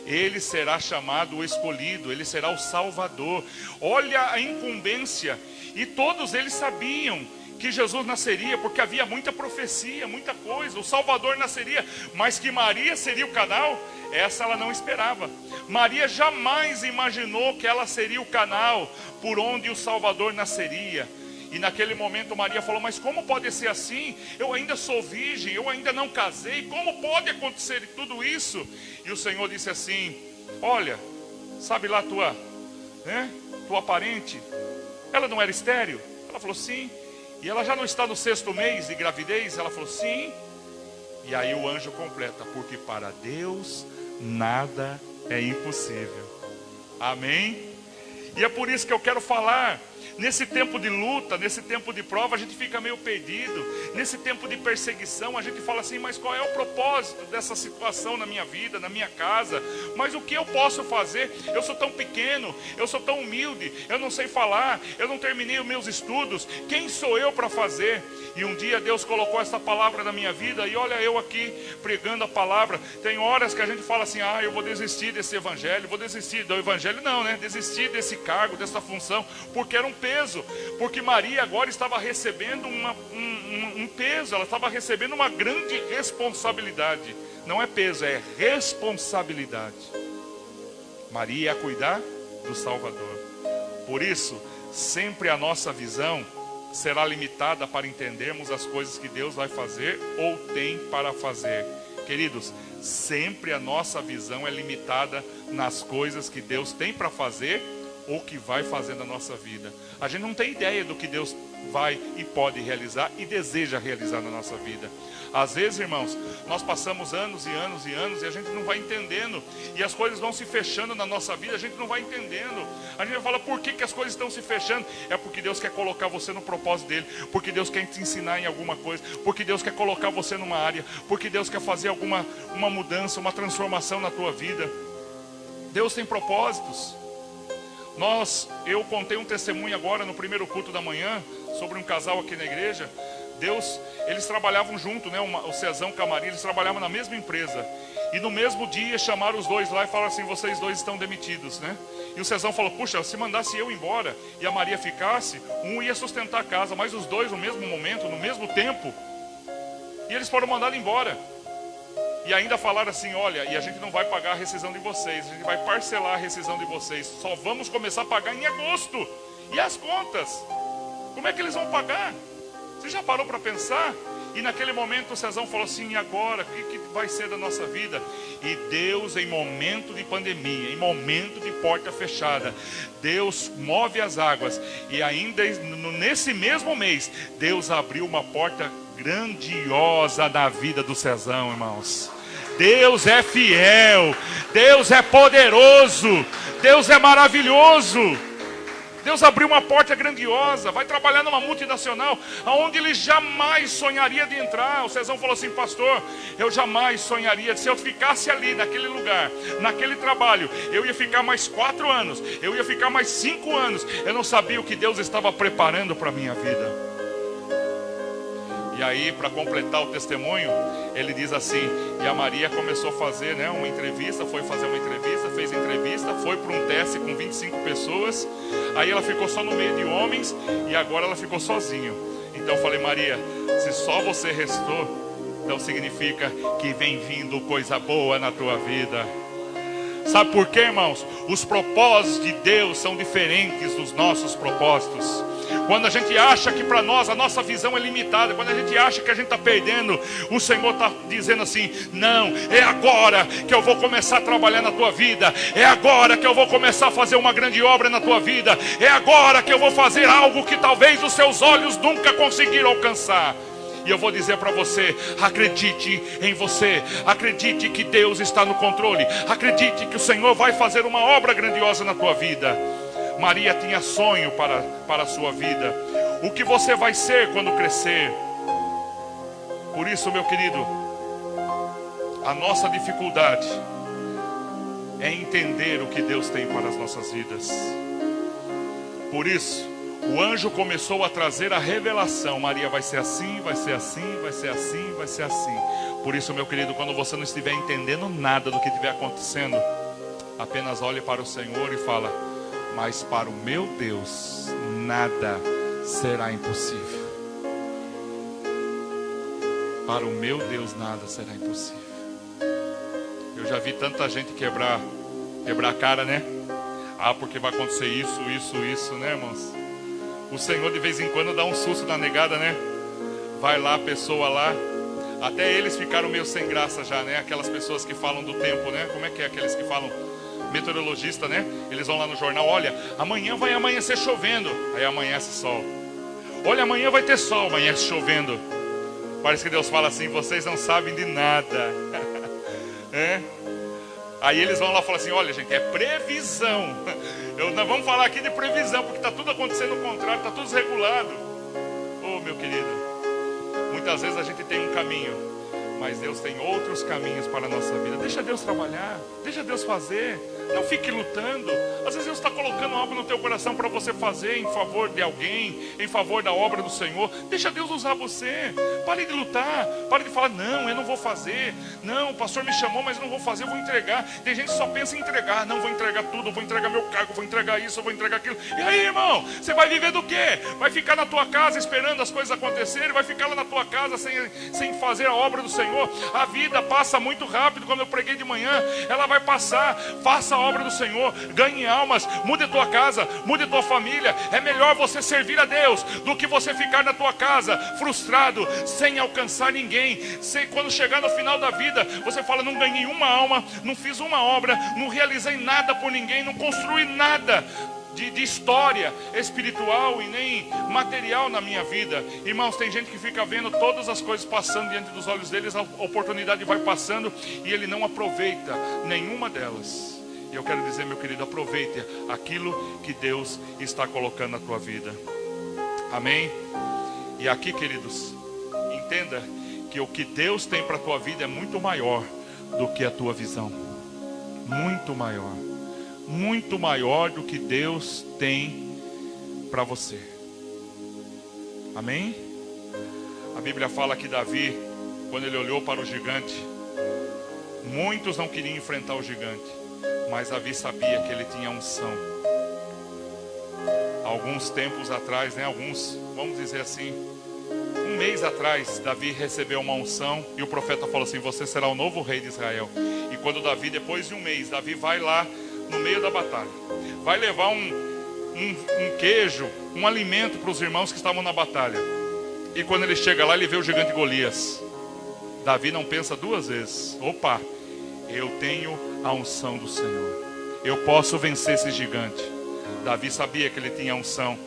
Ele será chamado o escolhido, ele será o Salvador. Olha a incumbência. E todos eles sabiam que Jesus nasceria, porque havia muita profecia, muita coisa. O Salvador nasceria, mas que Maria seria o canal, essa ela não esperava. Maria jamais imaginou que ela seria o canal por onde o Salvador nasceria. E naquele momento Maria falou, mas como pode ser assim? Eu ainda sou virgem, eu ainda não casei, como pode acontecer tudo isso? E o Senhor disse assim, olha, sabe lá tua parente, ela não era estéril? Ela falou, sim. E ela já não está no 6º mês de gravidez? Ela falou, sim. E aí o anjo completa, porque para Deus nada é impossível. Amém? E é por isso que eu quero falar. Nesse tempo de luta, nesse tempo de prova, a gente fica meio perdido. Nesse tempo de perseguição, a gente fala assim, mas qual é o propósito dessa situação na minha vida, na minha casa? Mas o que eu posso fazer? Eu sou tão pequeno, eu sou tão humilde, eu não sei falar, eu não terminei os meus estudos. Quem sou eu para fazer? E um dia Deus colocou essa palavra na minha vida, e olha eu aqui pregando a palavra. Tem horas que a gente fala assim, eu vou desistir desse evangelho, vou desistir do evangelho, não, né? Desistir desse cargo, dessa função, porque era um peso, porque Maria agora estava recebendo um peso, ela estava recebendo uma grande responsabilidade. Não é peso, é responsabilidade. Maria ia cuidar do Salvador. Por isso, sempre a nossa visão será limitada para entendermos as coisas que Deus vai fazer ou tem para fazer. Queridos, sempre a nossa visão é limitada nas coisas que Deus tem para fazer ou que vai fazer na nossa vida. A gente não tem ideia do que Deus vai e pode realizar e deseja realizar na nossa vida. Às vezes, irmãos, nós passamos anos e anos e anos e a gente não vai entendendo, e as coisas vão se fechando na nossa vida, a gente não vai entendendo. A gente vai falar, por que as coisas estão se fechando? É porque Deus quer colocar você no propósito dele, porque Deus quer te ensinar em alguma coisa, porque Deus quer colocar você numa área, porque Deus quer fazer uma mudança, uma transformação na tua vida. Deus tem propósitos. Eu contei um testemunho agora no primeiro culto da manhã sobre um casal aqui na igreja. Eles trabalhavam junto, né? O Cezão com a Maria, eles trabalhavam na mesma empresa. E no mesmo dia chamaram os dois lá e falaram assim, vocês dois estão demitidos, né? E o Cezão falou, puxa, se mandasse eu embora e a Maria ficasse, um ia sustentar a casa, mas os dois no mesmo momento, no mesmo tempo, e eles foram mandados embora. E ainda falaram assim, olha, e a gente não vai pagar a rescisão de vocês, a gente vai parcelar a rescisão de vocês, só vamos começar a pagar em agosto. E as contas? Como é que eles vão pagar? Você já parou para pensar? E naquele momento o Cezão falou assim: e agora? O que vai ser da nossa vida? E Deus, em momento de pandemia, em momento de porta fechada, Deus move as águas. E ainda nesse mesmo mês, Deus abriu uma porta grandiosa na vida do Cezão, irmãos. Deus é fiel, Deus é poderoso, Deus é maravilhoso. Deus abriu uma porta grandiosa. Vai trabalhar numa multinacional onde ele jamais sonharia de entrar. O Cezão falou assim: pastor, eu jamais sonharia. Se eu ficasse ali naquele lugar, naquele trabalho, eu ia ficar mais 4 anos, eu ia ficar mais 5 anos. Eu não sabia o que Deus estava preparando para a minha vida. E aí, para completar o testemunho, ele diz assim: e a Maria começou a fazer, né, uma entrevista, foi fazer uma entrevista, fez entrevista, foi para um teste com 25 pessoas. Aí ela ficou só no meio de homens e agora ela ficou sozinha. Então eu falei: Maria, se só você restou, então significa que vem vindo coisa boa na tua vida. Sabe por quê, irmãos? Os propósitos de Deus são diferentes dos nossos propósitos. Quando a gente acha que para nós a nossa visão é limitada, quando a gente acha que a gente está perdendo, o Senhor está dizendo assim: não, é agora que eu vou começar a trabalhar na tua vida, é agora que eu vou começar a fazer uma grande obra na tua vida, é agora que eu vou fazer algo que talvez os seus olhos nunca conseguiram alcançar. E eu vou dizer para você: acredite em você, acredite que Deus está no controle, acredite que o Senhor vai fazer uma obra grandiosa na tua vida. Maria tinha sonho para a sua vida. O que você vai ser quando crescer? Por isso, meu querido, a nossa dificuldade é entender o que Deus tem para as nossas vidas. Por isso, o anjo começou a trazer a revelação: Maria vai ser assim, vai ser assim, vai ser assim, vai ser assim. Por isso, meu querido, quando você não estiver entendendo nada do que estiver acontecendo, apenas olhe para o Senhor e fala: mas para o meu Deus nada será impossível. Para o meu Deus nada será impossível. Eu já vi tanta gente quebrar a cara, né? Ah, porque vai acontecer isso, né, irmãos? O Senhor de vez em quando dá um susto na negada, né? Vai lá, a pessoa lá. Até eles ficaram meio sem graça já, né? Aquelas pessoas que falam do tempo, né? Como é que é aqueles que falam? Meteorologista, né? Eles vão lá no jornal: olha, amanhã vai amanhecer chovendo. Aí amanhece sol. Olha, amanhã vai ter sol, amanhece chovendo. Parece que Deus fala assim: vocês não sabem de nada. É? Aí eles vão lá e falam assim: olha, gente, é previsão. Nós vamos falar aqui de previsão, porque está tudo acontecendo ao contrário, está tudo desregulado. Oh, meu querido, muitas vezes a gente tem um caminho, mas Deus tem outros caminhos para a nossa vida. Deixa Deus trabalhar, deixa Deus fazer. Não fique lutando. Às vezes Deus está colocando algo no teu coração para você fazer em favor de alguém, em favor da obra do Senhor. Deixa Deus usar você. Pare de lutar, pare de falar: não, eu não vou fazer. Não, o pastor me chamou, mas eu não vou fazer, eu vou entregar. Tem gente que só pensa em entregar: não, vou entregar tudo, vou entregar meu cargo, vou entregar isso, vou entregar aquilo. E aí, irmão, você vai viver do quê? Vai ficar na tua casa esperando as coisas acontecerem? Vai ficar lá na tua casa sem fazer a obra do Senhor? A vida passa muito rápido. Como eu preguei de manhã, ela vai passar. Faça a obra do Senhor, ganhe almas, mude a tua casa, mude a tua família. É melhor você servir a Deus do que você ficar na tua casa frustrado, sem alcançar ninguém. Quando chegar no final da vida, você fala: não ganhei uma alma, não fiz uma obra, não realizei nada por ninguém, não construí nada de história espiritual e nem material na minha vida. Irmãos, tem gente que fica vendo todas as coisas passando diante dos olhos deles, a oportunidade vai passando e ele não aproveita nenhuma delas. E eu quero dizer, meu querido, aproveite aquilo que Deus está colocando na tua vida. Amém? E aqui, queridos, entenda que o que Deus tem para a tua vida é muito maior do que a tua visão. Muito maior. Muito maior do que Deus tem para você. Amém? A Bíblia fala que Davi, quando ele olhou para o gigante, muitos não queriam enfrentar o gigante, mas Davi sabia que ele tinha unção. Alguns tempos atrás, né, vamos dizer assim, um mês atrás, Davi recebeu uma unção e o profeta falou assim: você será o novo rei de Israel. E quando Davi, depois de um mês, Davi vai lá no meio da batalha, vai levar um queijo, um alimento para os irmãos que estavam na batalha. E quando ele chega lá, ele vê o gigante Golias. Davi não pensa duas vezes. Opa, eu tenho a unção do Senhor. Eu posso vencer esse gigante. Davi sabia que ele tinha a unção.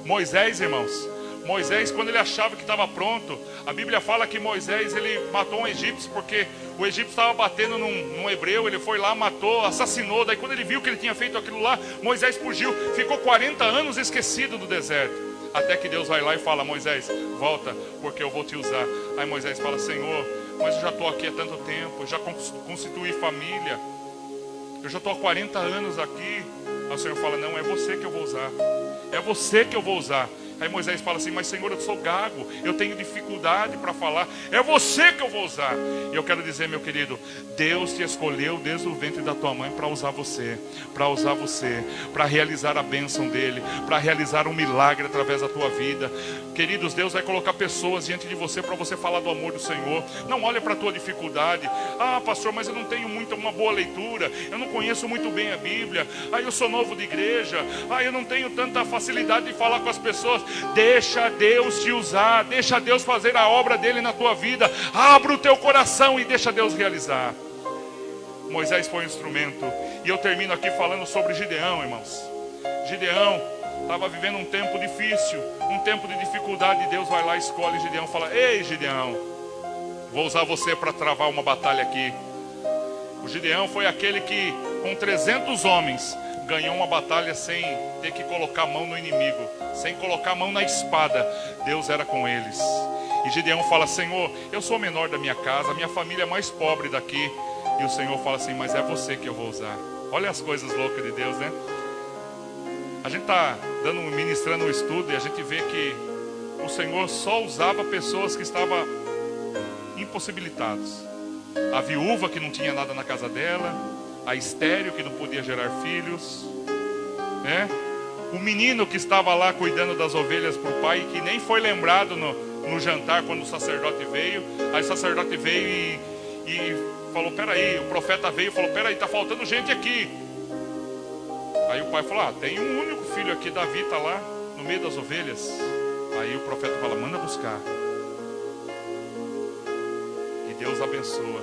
Moisés, irmãos, Moisés, quando ele achava que estava pronto, a Bíblia fala que Moisés, ele matou um egípcio, porque o egípcio estava batendo num hebreu. Ele foi lá, matou, assassinou. Daí quando ele viu que ele tinha feito aquilo lá, Moisés fugiu, ficou 40 anos esquecido do deserto. Até que Deus vai lá e fala: Moisés, volta, porque eu vou te usar. Aí Moisés fala: Senhor, mas eu já estou aqui há tanto tempo, eu já constituí família, eu já estou há 40 anos aqui. Aí o Senhor fala: não, é você que eu vou usar. É você que eu vou usar. Aí Moisés fala assim: mas Senhor, eu sou gago, eu tenho dificuldade para falar. É você que eu vou usar. E eu quero dizer, meu querido, Deus te escolheu desde o ventre da tua mãe para usar você. Para usar você, para realizar a bênção dele, para realizar um milagre através da tua vida. Queridos, Deus vai colocar pessoas diante de você para você falar do amor do Senhor. Não olhe para a tua dificuldade. Ah, pastor, mas eu não tenho uma boa leitura, eu não conheço muito bem a Bíblia. Ah, eu sou novo de igreja. Ah, eu não tenho tanta facilidade de falar com as pessoas. Deixa Deus te usar, deixa Deus fazer a obra dele na tua vida. Abra o teu coração e deixa Deus realizar. Moisés foi um instrumento. E eu termino aqui falando sobre Gideão, irmãos. Gideão estava vivendo um tempo difícil, um tempo de dificuldade. Deus vai lá, escolhe Gideão, fala: ei, Gideão, vou usar você para travar uma batalha aqui. O Gideão foi aquele que, com 300 homens, ganhou uma batalha sem ter que colocar a mão no inimigo, sem colocar a mão na espada. Deus era com eles. E Gideão fala: Senhor, eu sou o menor da minha casa, minha família é mais pobre daqui. E o Senhor fala assim: mas é você que eu vou usar. Olha as coisas loucas de Deus, né? A gente está ministrando um estudo e a gente vê que o Senhor só usava pessoas que estavam impossibilitadas. A viúva que não tinha nada na casa dela, a estéril que não podia gerar filhos, né? O menino que estava lá cuidando das ovelhas para o pai e que nem foi lembrado no jantar quando o sacerdote veio. Aí o sacerdote veio e falou: peraí, o profeta veio e falou: peraí, está faltando gente aqui. Aí o pai falou: ah, tem um único filho aqui, Davi está lá no meio das ovelhas. Aí o profeta fala: manda buscar. E Deus abençoa.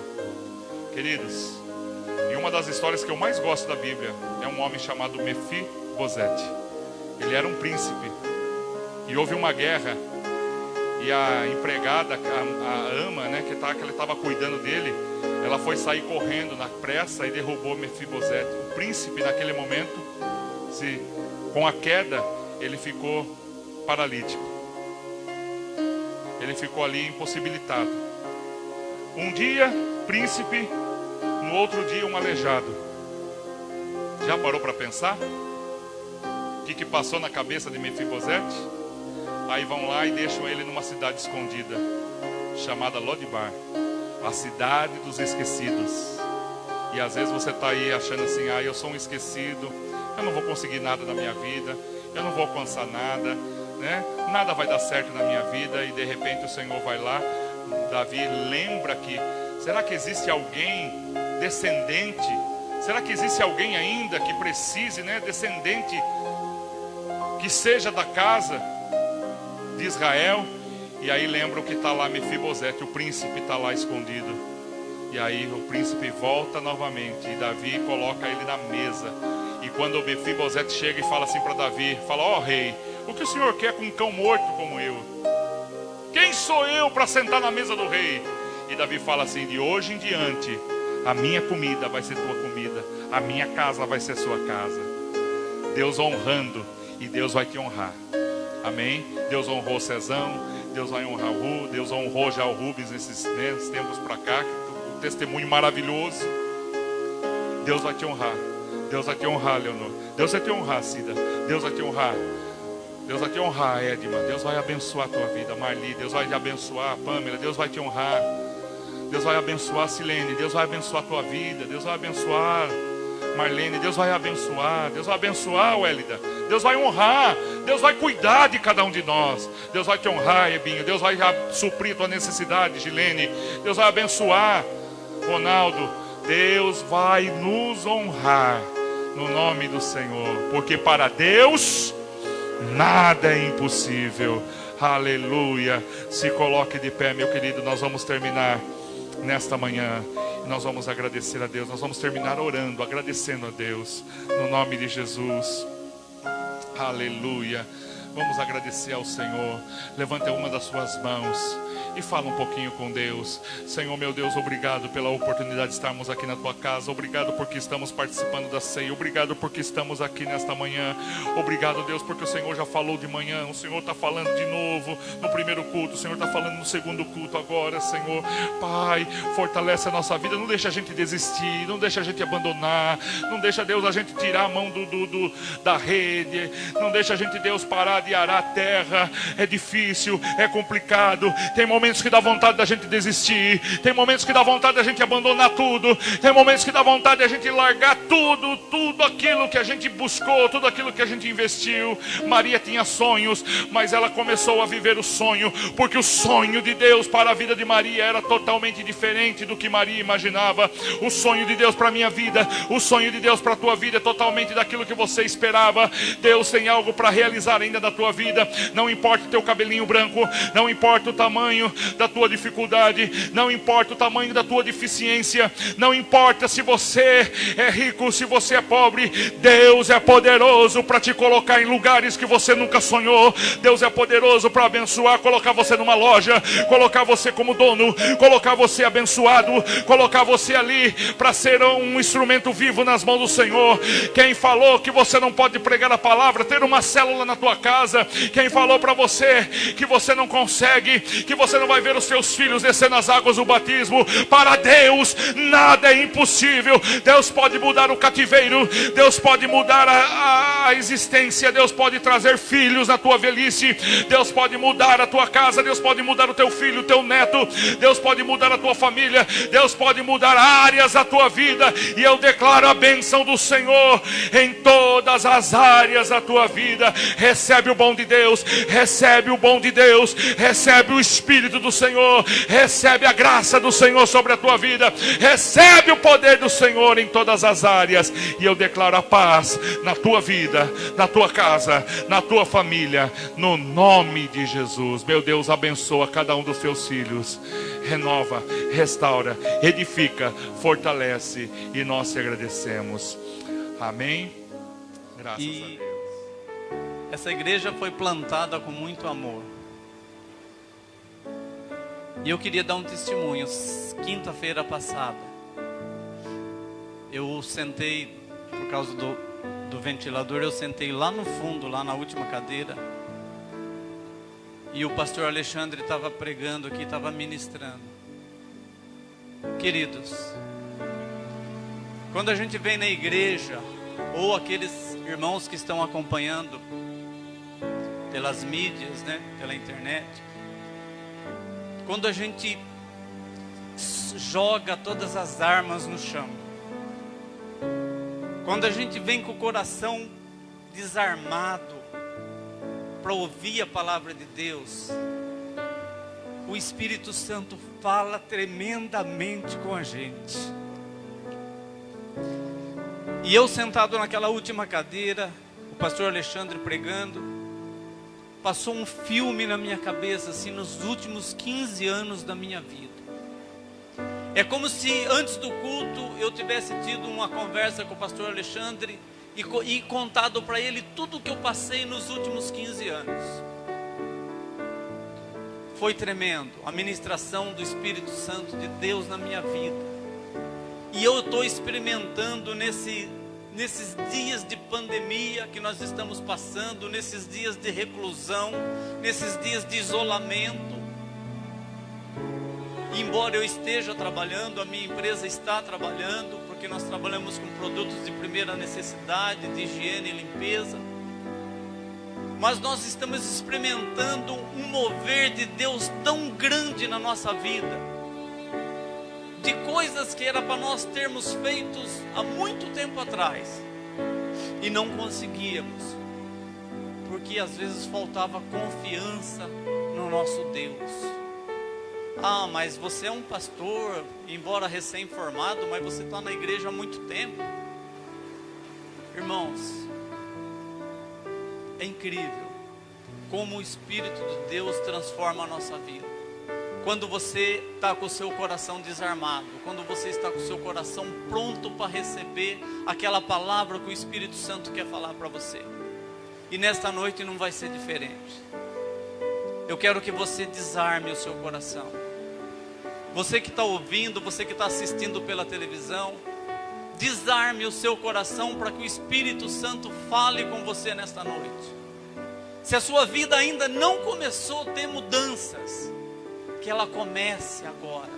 Queridos, e uma das histórias que eu mais gosto da Bíblia é um homem chamado Mefibosete. Ele era um príncipe e houve uma guerra. E a empregada, a ama, né, que ele estava cuidando dele, ela foi sair correndo na pressa e derrubou Mefibosete. O príncipe, naquele momento, com a queda, ele ficou paralítico. Ele ficou ali impossibilitado. Um dia, príncipe, no outro dia, um aleijado. Já parou para pensar? O que passou na cabeça de Mefibosete? Aí vão lá e deixam ele numa cidade escondida, chamada Lodibar, a cidade dos esquecidos. E às vezes você está aí achando assim: ah, eu sou um esquecido, eu não vou conseguir nada na minha vida, eu não vou alcançar nada, né? Nada vai dar certo na minha vida. E de repente o Senhor vai lá. Davi lembra que, será que existe alguém descendente? Será que existe alguém ainda que precise, né, descendente, que seja da casa de Israel? E aí lembram que está lá Mefibosete, o príncipe está lá escondido. E aí o príncipe volta novamente e Davi coloca ele na mesa. E quando o Mefibosete chega e fala assim para Davi, fala: ó rei, o que o senhor quer com um cão morto como eu? Quem sou eu para sentar na mesa do rei? E Davi fala assim: de hoje em diante, a minha comida vai ser tua comida, a minha casa vai ser sua casa. Deus honrando, e Deus vai te honrar. Amém? Deus honrou Cezão, Deus vai honrar o Ru, Deus honrou já o Rubens nesses tempos para cá, um testemunho maravilhoso. Deus vai te honrar. Deus vai te honrar, Leonor. Deus vai te honrar, Cida. Deus vai te honrar. Deus vai te honrar, Edma. Deus vai abençoar a tua vida, Marli. Deus vai te abençoar, Pâmela. Deus vai te honrar. Deus vai abençoar, Silene. Deus vai abençoar a tua vida. Deus vai abençoar, Marlene. Deus vai abençoar. Deus vai abençoar, Wélida. Deus vai honrar. Deus vai cuidar de cada um de nós. Deus vai te honrar, Ebinho. Deus vai suprir tua necessidade, Gilene. Deus vai abençoar, Ronaldo. Deus vai nos honrar no nome do Senhor, porque para Deus nada é impossível. Aleluia. Se coloque de pé, meu querido. Nós vamos terminar nesta manhã. Nós vamos agradecer a Deus. Nós vamos terminar orando, agradecendo a Deus. No nome de Jesus. Aleluia. Vamos agradecer ao Senhor. Levante uma das suas mãos e fala um pouquinho com Deus. Senhor meu Deus, obrigado pela oportunidade de estarmos aqui na tua casa. Obrigado porque estamos participando da ceia. Obrigado porque estamos aqui nesta manhã. Obrigado, Deus, porque o Senhor já falou de manhã. O Senhor está falando de novo no primeiro culto. O Senhor está falando no segundo culto agora, Senhor. Pai, fortalece a nossa vida. Não deixa a gente desistir. Não deixa a gente abandonar. Não deixa, Deus, a gente tirar a mão da rede. Não deixa a gente, Deus, parar de arar a terra. É difícil, é complicado. Tem momentos que dá vontade da gente desistir. Tem momentos que dá vontade da gente abandonar tudo. Tem momentos que dá vontade da gente largar tudo aquilo que a gente buscou, tudo aquilo que a gente investiu. Maria tinha sonhos, mas ela começou a viver o sonho, porque o sonho de Deus para a vida de Maria era totalmente diferente do que Maria imaginava. O sonho de Deus para a minha vida, o sonho de Deus para a tua vida é totalmente daquilo que você esperava. Deus tem algo para realizar ainda na tua vida. Não importa o teu cabelinho branco, não importa o tamanho da tua dificuldade, não importa o tamanho da tua deficiência, não importa se você é rico, se você é pobre. Deus é poderoso para te colocar em lugares que você nunca sonhou. Deus é poderoso para abençoar, colocar você numa loja, colocar você como dono, colocar você abençoado, colocar você ali para ser um instrumento vivo nas mãos do Senhor. Quem falou que você não pode pregar a palavra, ter uma célula na tua casa? Quem falou para você que você não consegue, que você não vai ver os seus filhos descer nas águas do batismo? Para Deus nada é impossível. Deus pode mudar o cativeiro, Deus pode mudar a existência, Deus pode trazer filhos na tua velhice, Deus pode mudar a tua casa, Deus pode mudar o teu filho, o teu neto, Deus pode mudar a tua família, Deus pode mudar áreas da tua vida. E eu declaro a bênção do Senhor em todas as áreas da tua vida. Recebe o bom de Deus, recebe o bom de Deus, recebe o Espírito do Senhor, recebe a graça do Senhor sobre a tua vida, recebe o poder do Senhor em todas as áreas. E eu declaro a paz na tua vida, na tua casa, na tua família, no nome de Jesus. Meu Deus, abençoa cada um dos teus filhos, renova, restaura, edifica, fortalece, e nós te agradecemos. Amém. Graças a Deus. Essa igreja foi plantada com muito amor. E eu queria dar um testemunho. Quinta-feira passada, eu sentei, por causa do ventilador, eu sentei lá no fundo, lá na última cadeira. E o pastor Alexandre estava pregando aqui, estava ministrando. Queridos, quando a gente vem na igreja, ou aqueles irmãos que estão acompanhando pelas mídias, né, pela internet, quando a gente joga todas as armas no chão, quando a gente vem com o coração desarmado para ouvir a palavra de Deus, o Espírito Santo fala tremendamente com a gente. E eu sentado naquela última cadeira, o pastor Alexandre pregando, passou um filme na minha cabeça, assim, nos últimos 15 anos da minha vida. É como se antes do culto eu tivesse tido uma conversa com o pastor Alexandre e contado para ele tudo o que eu passei nos últimos 15 anos. Foi tremendo a ministração do Espírito Santo de Deus na minha vida. E eu estou experimentando nesses dias de pandemia que nós estamos passando, nesses dias de reclusão, nesses dias de isolamento. Embora eu esteja trabalhando, a minha empresa está trabalhando, porque nós trabalhamos com produtos de primeira necessidade, de higiene e limpeza. Mas nós estamos experimentando um mover de Deus tão grande na nossa vida, de coisas que era para nós termos feitos há muito tempo atrás e não conseguíamos, porque às vezes faltava confiança no nosso Deus. Ah, mas você é um pastor, embora recém-formado, mas você está na igreja há muito tempo. Irmãos, é incrível como o Espírito de Deus transforma a nossa vida. Quando você está com o seu coração desarmado, quando você está com o seu coração pronto para receber aquela palavra que o Espírito Santo quer falar para você. E nesta noite não vai ser diferente. Eu quero que você desarme o seu coração. Você que está ouvindo, você que está assistindo pela televisão, desarme o seu coração para que o Espírito Santo fale com você nesta noite. Se a sua vida ainda não começou a ter mudanças, que ela comece agora.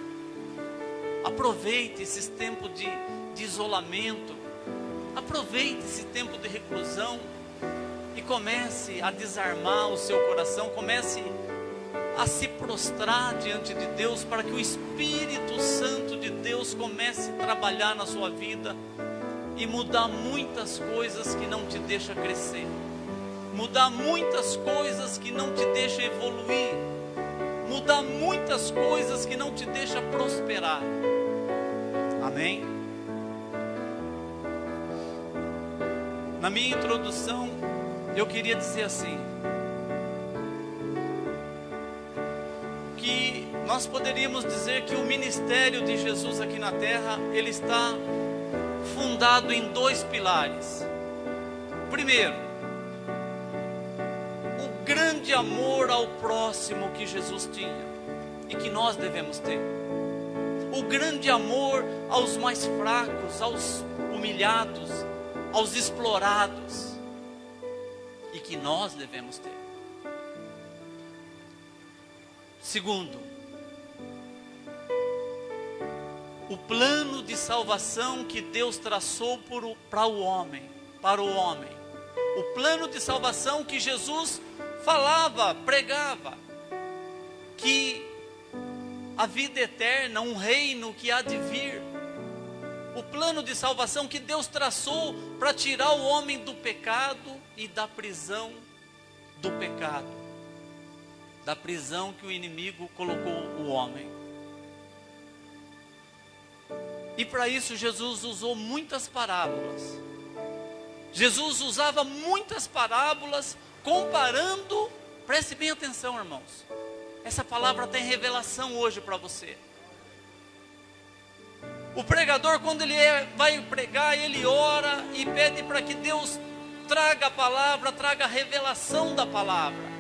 Aproveite esses tempos de isolamento, aproveite esse tempo de reclusão e comece a desarmar o seu coração, comece a se prostrar diante de Deus para que o Espírito Santo de Deus comece a trabalhar na sua vida e mudar muitas coisas que não te deixam crescer, mudar muitas coisas que não te deixam evoluir, mudar muitas coisas que não te deixam prosperar. Amém? Na minha introdução, eu queria dizer assim, que nós poderíamos dizer que o ministério de Jesus aqui na terra, ele está fundado em 2 pilares. Primeiro, o grande amor ao próximo que Jesus tinha e que nós devemos ter. O grande amor aos mais fracos, aos humilhados, aos explorados e que nós devemos ter. Segundo, o plano de salvação que Deus traçou para o homem. O plano de salvação que Jesus falava, pregava, que a vida eterna, um reino que há de vir, o plano de salvação que Deus traçou para tirar o homem do pecado e da prisão do pecado, da prisão que o inimigo colocou o homem. E para isso Jesus usou muitas parábolas. Jesus usava muitas parábolas comparando, preste bem atenção, irmãos. Essa palavra tem revelação hoje para você. O pregador, quando ele vai pregar, ele ora e pede para que Deus traga a palavra, traga a revelação da palavra.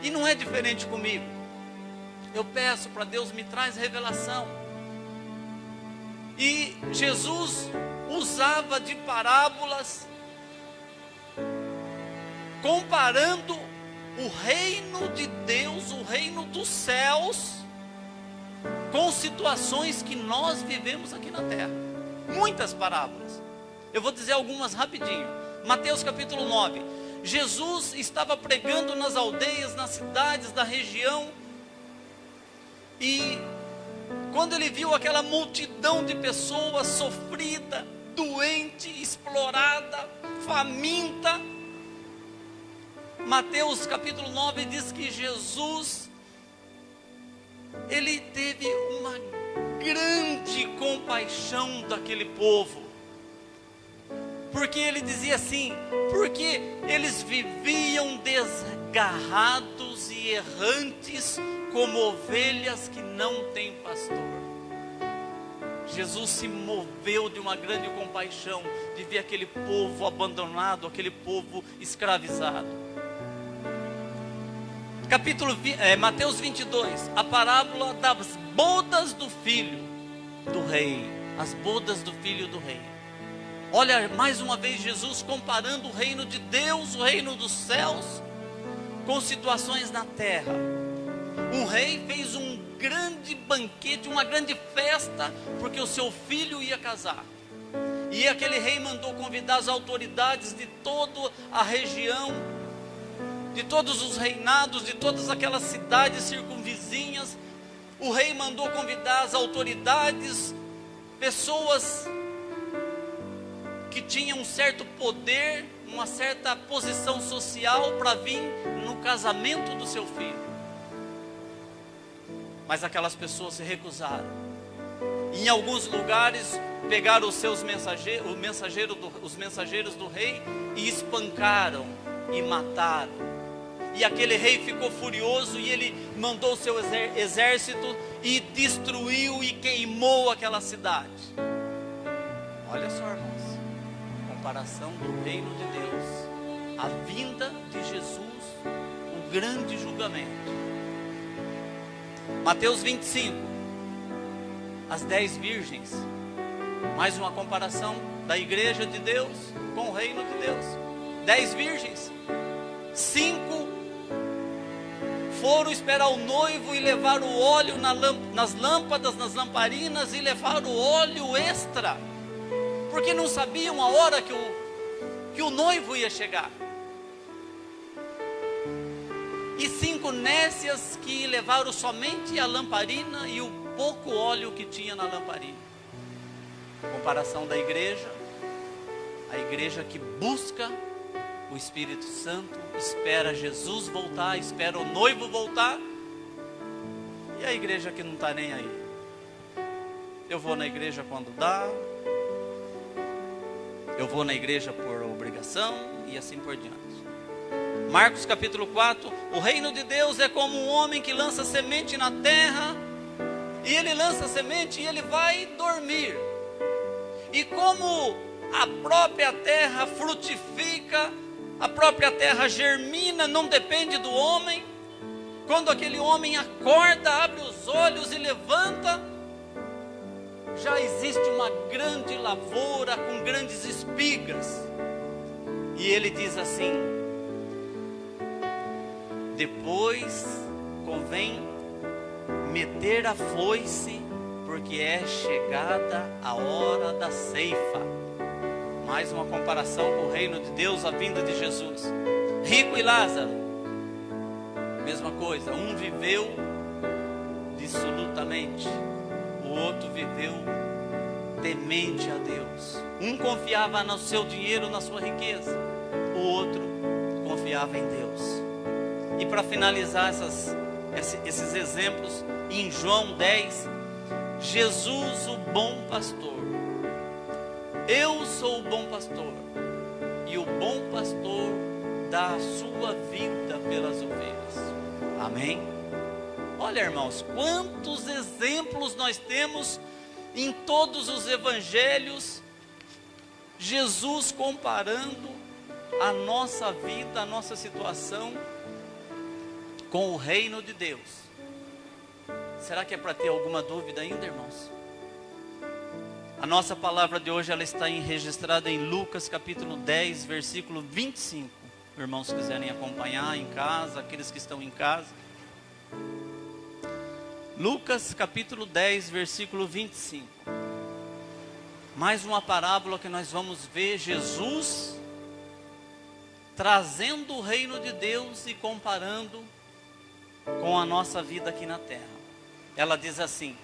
E não é diferente comigo. Eu peço para Deus me traz revelação. E Jesus usava de parábolas comparando o reino de Deus, o reino dos céus, com situações que nós vivemos aqui na terra. Muitas parábolas. Eu vou dizer algumas rapidinho. Mateus capítulo 9. Jesus estava pregando nas aldeias, nas cidades da região, e quando ele viu aquela multidão de pessoas sofrida, doente, explorada, faminta, Mateus capítulo 9 diz que Jesus, ele teve uma grande compaixão daquele povo, porque ele dizia assim, porque eles viviam desgarrados e errantes como ovelhas que não têm pastor. Jesus se moveu de uma grande compaixão de ver aquele povo abandonado, aquele povo escravizado. Mateus 22, a parábola das bodas do filho do rei. As bodas do filho do rei. Olha, mais uma vez Jesus comparando o reino de Deus, o reino dos céus, com situações na terra. Um rei fez um grande banquete, uma grande festa, porque o seu filho ia casar. E aquele rei mandou convidar as autoridades de toda a região, de todos os reinados, de todas aquelas cidades circunvizinhas. O rei mandou convidar as autoridades, pessoas que tinham um certo poder, uma certa posição social, para vir no casamento do seu filho. Mas aquelas pessoas se recusaram. Em alguns lugares pegaram os seus mensageiros, os mensageiros do rei, e espancaram e mataram. E aquele rei ficou furioso e ele mandou seu exército e destruiu e queimou aquela cidade. Olha só, irmãos, comparação do reino de Deus, a vinda de Jesus, o grande julgamento. Mateus 25, as 10 virgens, mais uma comparação da igreja de Deus com o reino de Deus. 10 virgens, 5 foram esperar o noivo e levar o óleo nas lâmpadas, nas lamparinas, e levar o óleo extra, porque não sabiam a hora que o noivo ia chegar. E 5 nécias que levaram somente a lamparina e o pouco óleo que tinha na lamparina. Comparação da igreja, a igreja que busca o Espírito Santo, espera Jesus voltar, espera o noivo voltar, e a igreja que não está nem aí. Eu vou na igreja quando dá, eu vou na igreja por obrigação, e assim por diante. Marcos capítulo 4, o reino de Deus é como um homem que lança semente na terra, e ele lança a semente e ele vai dormir, e como a própria terra frutifica, a própria terra germina, não depende do homem. Quando aquele homem acorda, abre os olhos e levanta, já existe uma grande lavoura com grandes espigas. E ele diz assim: depois convém meter a foice, porque é chegada a hora da ceifa. Mais uma comparação com o reino de Deus, a vinda de Jesus. Rico e Lázaro, mesma coisa. Um viveu dissolutamente, o outro viveu temente a Deus. Um confiava no seu dinheiro, na sua riqueza, o outro confiava em Deus. E para finalizar esses exemplos, em João 10, Jesus, o bom pastor. Eu sou o bom pastor, e o bom pastor dá a sua vida pelas ovelhas. Amém? Olha, irmãos, quantos exemplos nós temos em todos os evangelhos, Jesus comparando a nossa vida, a nossa situação com o reino de Deus. Será que é para ter alguma dúvida ainda, irmãos? A nossa palavra de hoje, ela está registrada em Lucas capítulo 10, versículo 25. Irmãos, se quiserem acompanhar em casa, aqueles que estão em casa. Lucas capítulo 10, versículo 25. Mais uma parábola que nós vamos ver Jesus trazendo o reino de Deus e comparando com a nossa vida aqui na terra. Ela diz assim: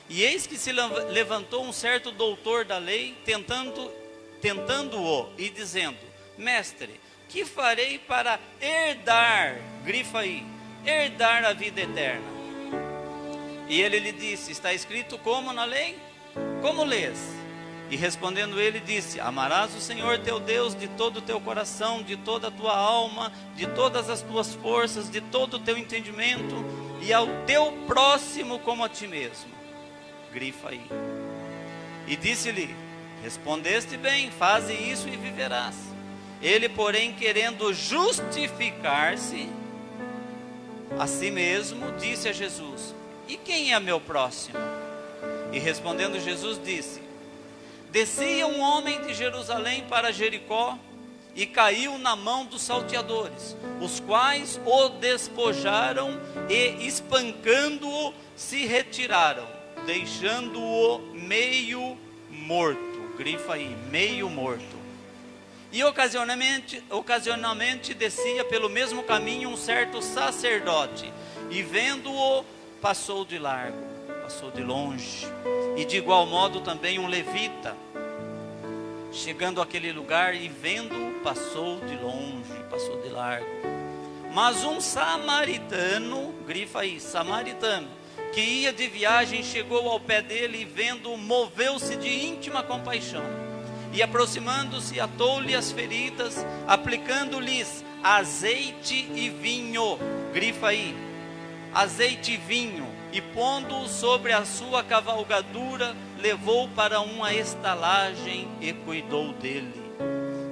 e eis que se levantou um certo doutor da lei, tentando-o e dizendo: mestre, que farei para herdar, grifa aí, herdar a vida eterna? E ele lhe disse: está escrito como na lei? Como lês? E respondendo ele disse: amarás o Senhor teu Deus de todo o teu coração, de toda a tua alma, de todas as tuas forças, de todo o teu entendimento, e ao teu próximo como a ti mesmo. Grifa aí. E disse-lhe: respondeste bem, faze isso e viverás. Ele, porém, querendo justificar-se a si mesmo, disse a Jesus: e quem é meu próximo? E respondendo Jesus disse: descia um homem de Jerusalém para Jericó e caiu na mão dos salteadores, os quais o despojaram e, espancando-o, se retiraram, deixando-o meio morto. Grifa aí, meio morto. E ocasionalmente descia pelo mesmo caminho um certo sacerdote, e vendo-o, passou de largo, passou de longe. E de igual modo também um levita, chegando àquele lugar e vendo-o, passou de longe, passou de largo. Mas um samaritano, grifa aí, samaritano, que ia de viagem, chegou ao pé dele e vendo-o, moveu-se de íntima compaixão. E aproximando-se, atou-lhe as feridas, aplicando-lhes azeite e vinho, grifa aí, azeite e vinho, e pondo-o sobre a sua cavalgadura, levou para uma estalagem e cuidou dele.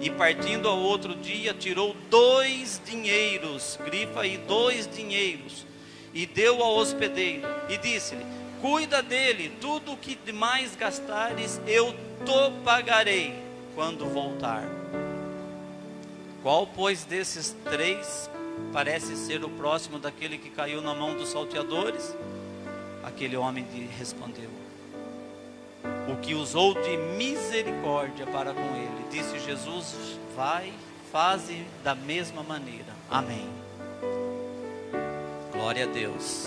E partindo ao outro dia, tirou 2 dinheiros, grifa aí, 2 dinheiros, e deu ao hospedeiro, e disse-lhe: cuida dele, tudo o que demais gastares, eu te pagarei quando voltar. Qual, pois, desses 3 parece ser o próximo daquele que caiu na mão dos salteadores? Aquele homem respondeu: o que usou de misericórdia para com ele. Disse Jesus: vai, faze da mesma maneira. Amém. Glória a Deus.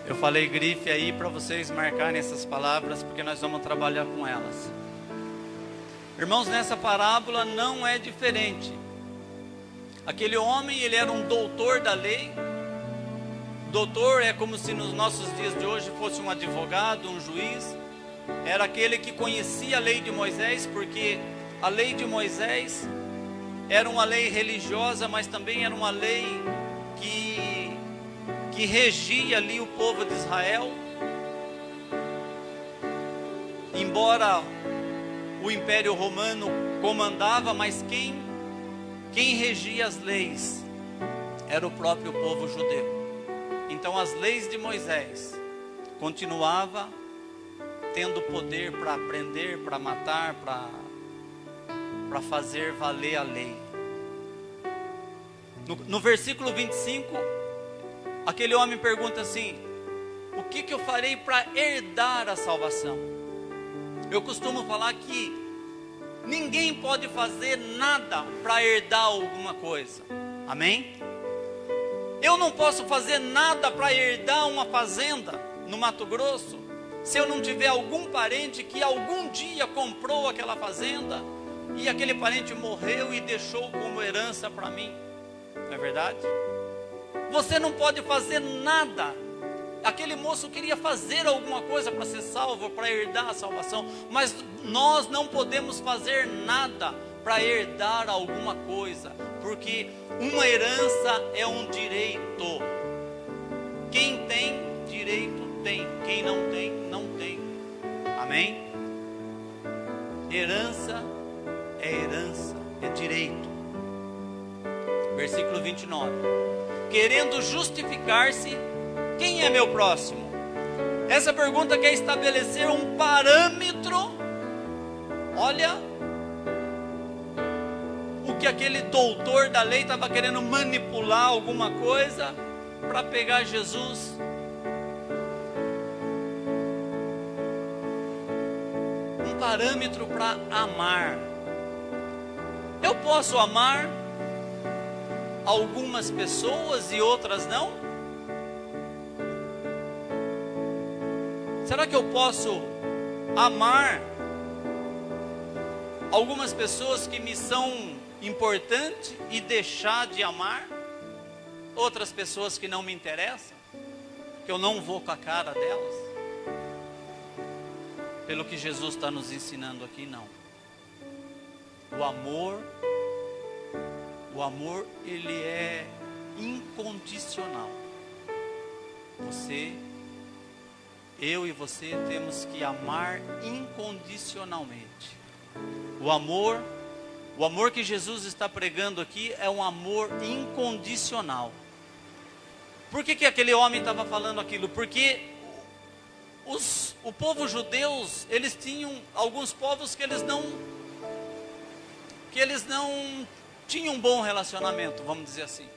Eu falei grife aí para vocês marcarem essas palavras, porque nós vamos trabalhar com elas. Irmãos, nessa parábola não é diferente. Aquele homem, ele era um doutor da lei. Doutor é como se nos nossos dias de hoje fosse um advogado, um juiz. Era aquele que conhecia a lei de Moisés, porque a lei de Moisés era uma lei religiosa, mas também era uma lei que regia ali o povo de Israel. Embora o Império Romano comandava, mas quem regia as leis era o próprio povo judeu. Então as leis de Moisés continuava tendo poder para prender, para matar, para fazer valer a lei. No versículo 25, aquele homem pergunta assim: o que eu farei para herdar a salvação? Eu costumo falar que ninguém pode fazer nada para herdar alguma coisa. Amém? Eu não posso fazer nada para herdar uma fazenda no Mato Grosso, se eu não tiver algum parente que algum dia comprou aquela fazenda e aquele parente morreu e deixou como herança para mim. Não é verdade? Você não pode fazer nada. Aquele moço queria fazer alguma coisa para ser salvo, para herdar a salvação, mas nós não podemos fazer nada para herdar alguma coisa, porque uma herança é um direito. Quem tem direito tem, quem não tem, não tem. Amém? Herança, é direito. Versículo 29. Querendo justificar-se, quem é meu próximo? Essa pergunta quer estabelecer um parâmetro. Olha o que aquele doutor da lei estava querendo manipular alguma coisa para pegar Jesus. Um parâmetro para amar. Eu posso amar algumas pessoas e outras não? Será que eu posso amar algumas pessoas que me são importantes e deixar de amar outras pessoas que não me interessam, que eu não vou com a cara delas? Pelo que Jesus está nos ensinando aqui, não. O amor ele é incondicional. Eu e você temos que amar incondicionalmente. O amor que Jesus está pregando aqui é um amor incondicional. Por que aquele homem estava falando aquilo? Porque o povo judeus, eles tinham alguns povos que eles não tinham um bom relacionamento, vamos dizer assim.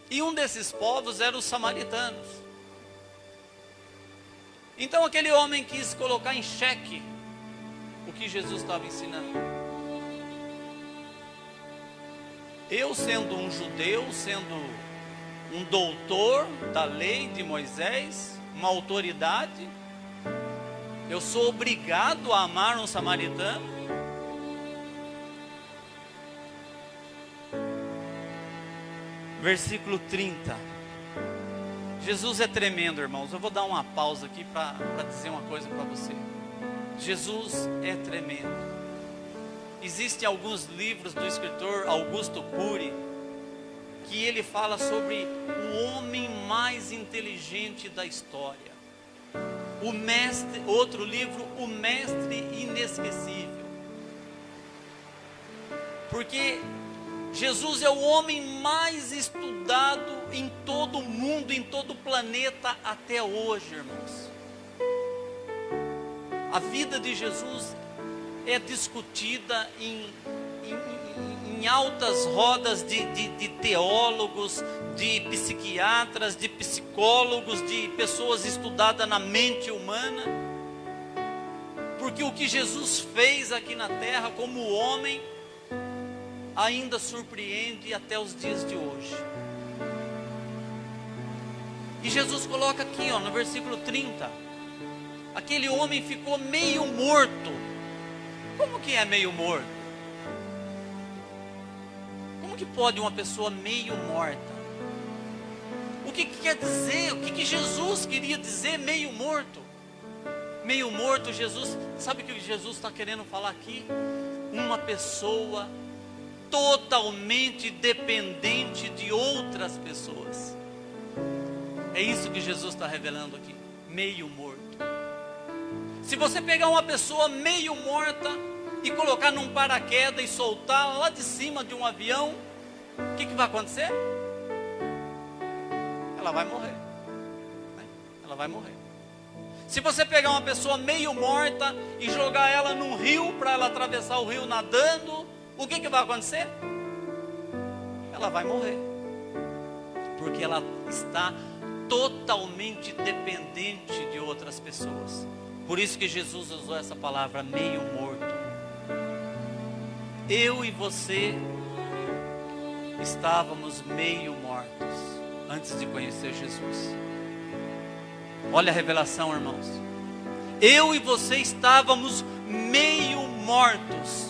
E um desses povos era os samaritanos. Então aquele homem quis colocar em xeque o que Jesus estava ensinando. Eu, sendo um judeu, sendo um doutor da lei de Moisés, uma autoridade, eu sou obrigado a amar um samaritano? Versículo 30. Jesus é tremendo, irmãos. Eu vou dar uma pausa aqui para dizer uma coisa para você. Jesus é tremendo. existem alguns livros do escritor Augusto Cury, que ele fala sobre o homem mais inteligente da história. O mestre, outro livro, O Mestre Inesquecível. Porque Jesus é o homem mais estudado em todo o mundo, em todo o planeta até hoje, irmãos. A vida de Jesus é discutida em altas rodas de teólogos, de psiquiatras, de psicólogos, de pessoas estudadas na mente humana. Porque o que Jesus fez aqui na terra como homem ainda surpreende até os dias de hoje. E Jesus coloca aqui, no versículo 30, aquele homem ficou meio morto. Como que é meio morto? Como que pode uma pessoa meio morta? O que quer dizer? O que Jesus queria dizer meio morto? Meio morto, Jesus, sabe o que Jesus está querendo falar aqui? Uma pessoa totalmente dependente de outras pessoas. É isso que Jesus está revelando aqui, meio morto. Se você pegar uma pessoa meio morta e colocar num paraquedas e soltar lá de cima de um avião, o que vai acontecer? Ela vai morrer, né? Ela vai morrer. Se você pegar uma pessoa meio morta e jogar ela num rio, para ela atravessar o rio nadando, o que vai acontecer? Ela vai morrer, porque ela está totalmente dependente de outras pessoas. Por isso que Jesus usou essa palavra meio morto. Eu e você estávamos meio mortos antes de conhecer Jesus. Olha a revelação, irmãos. Eu e você estávamos meio mortos,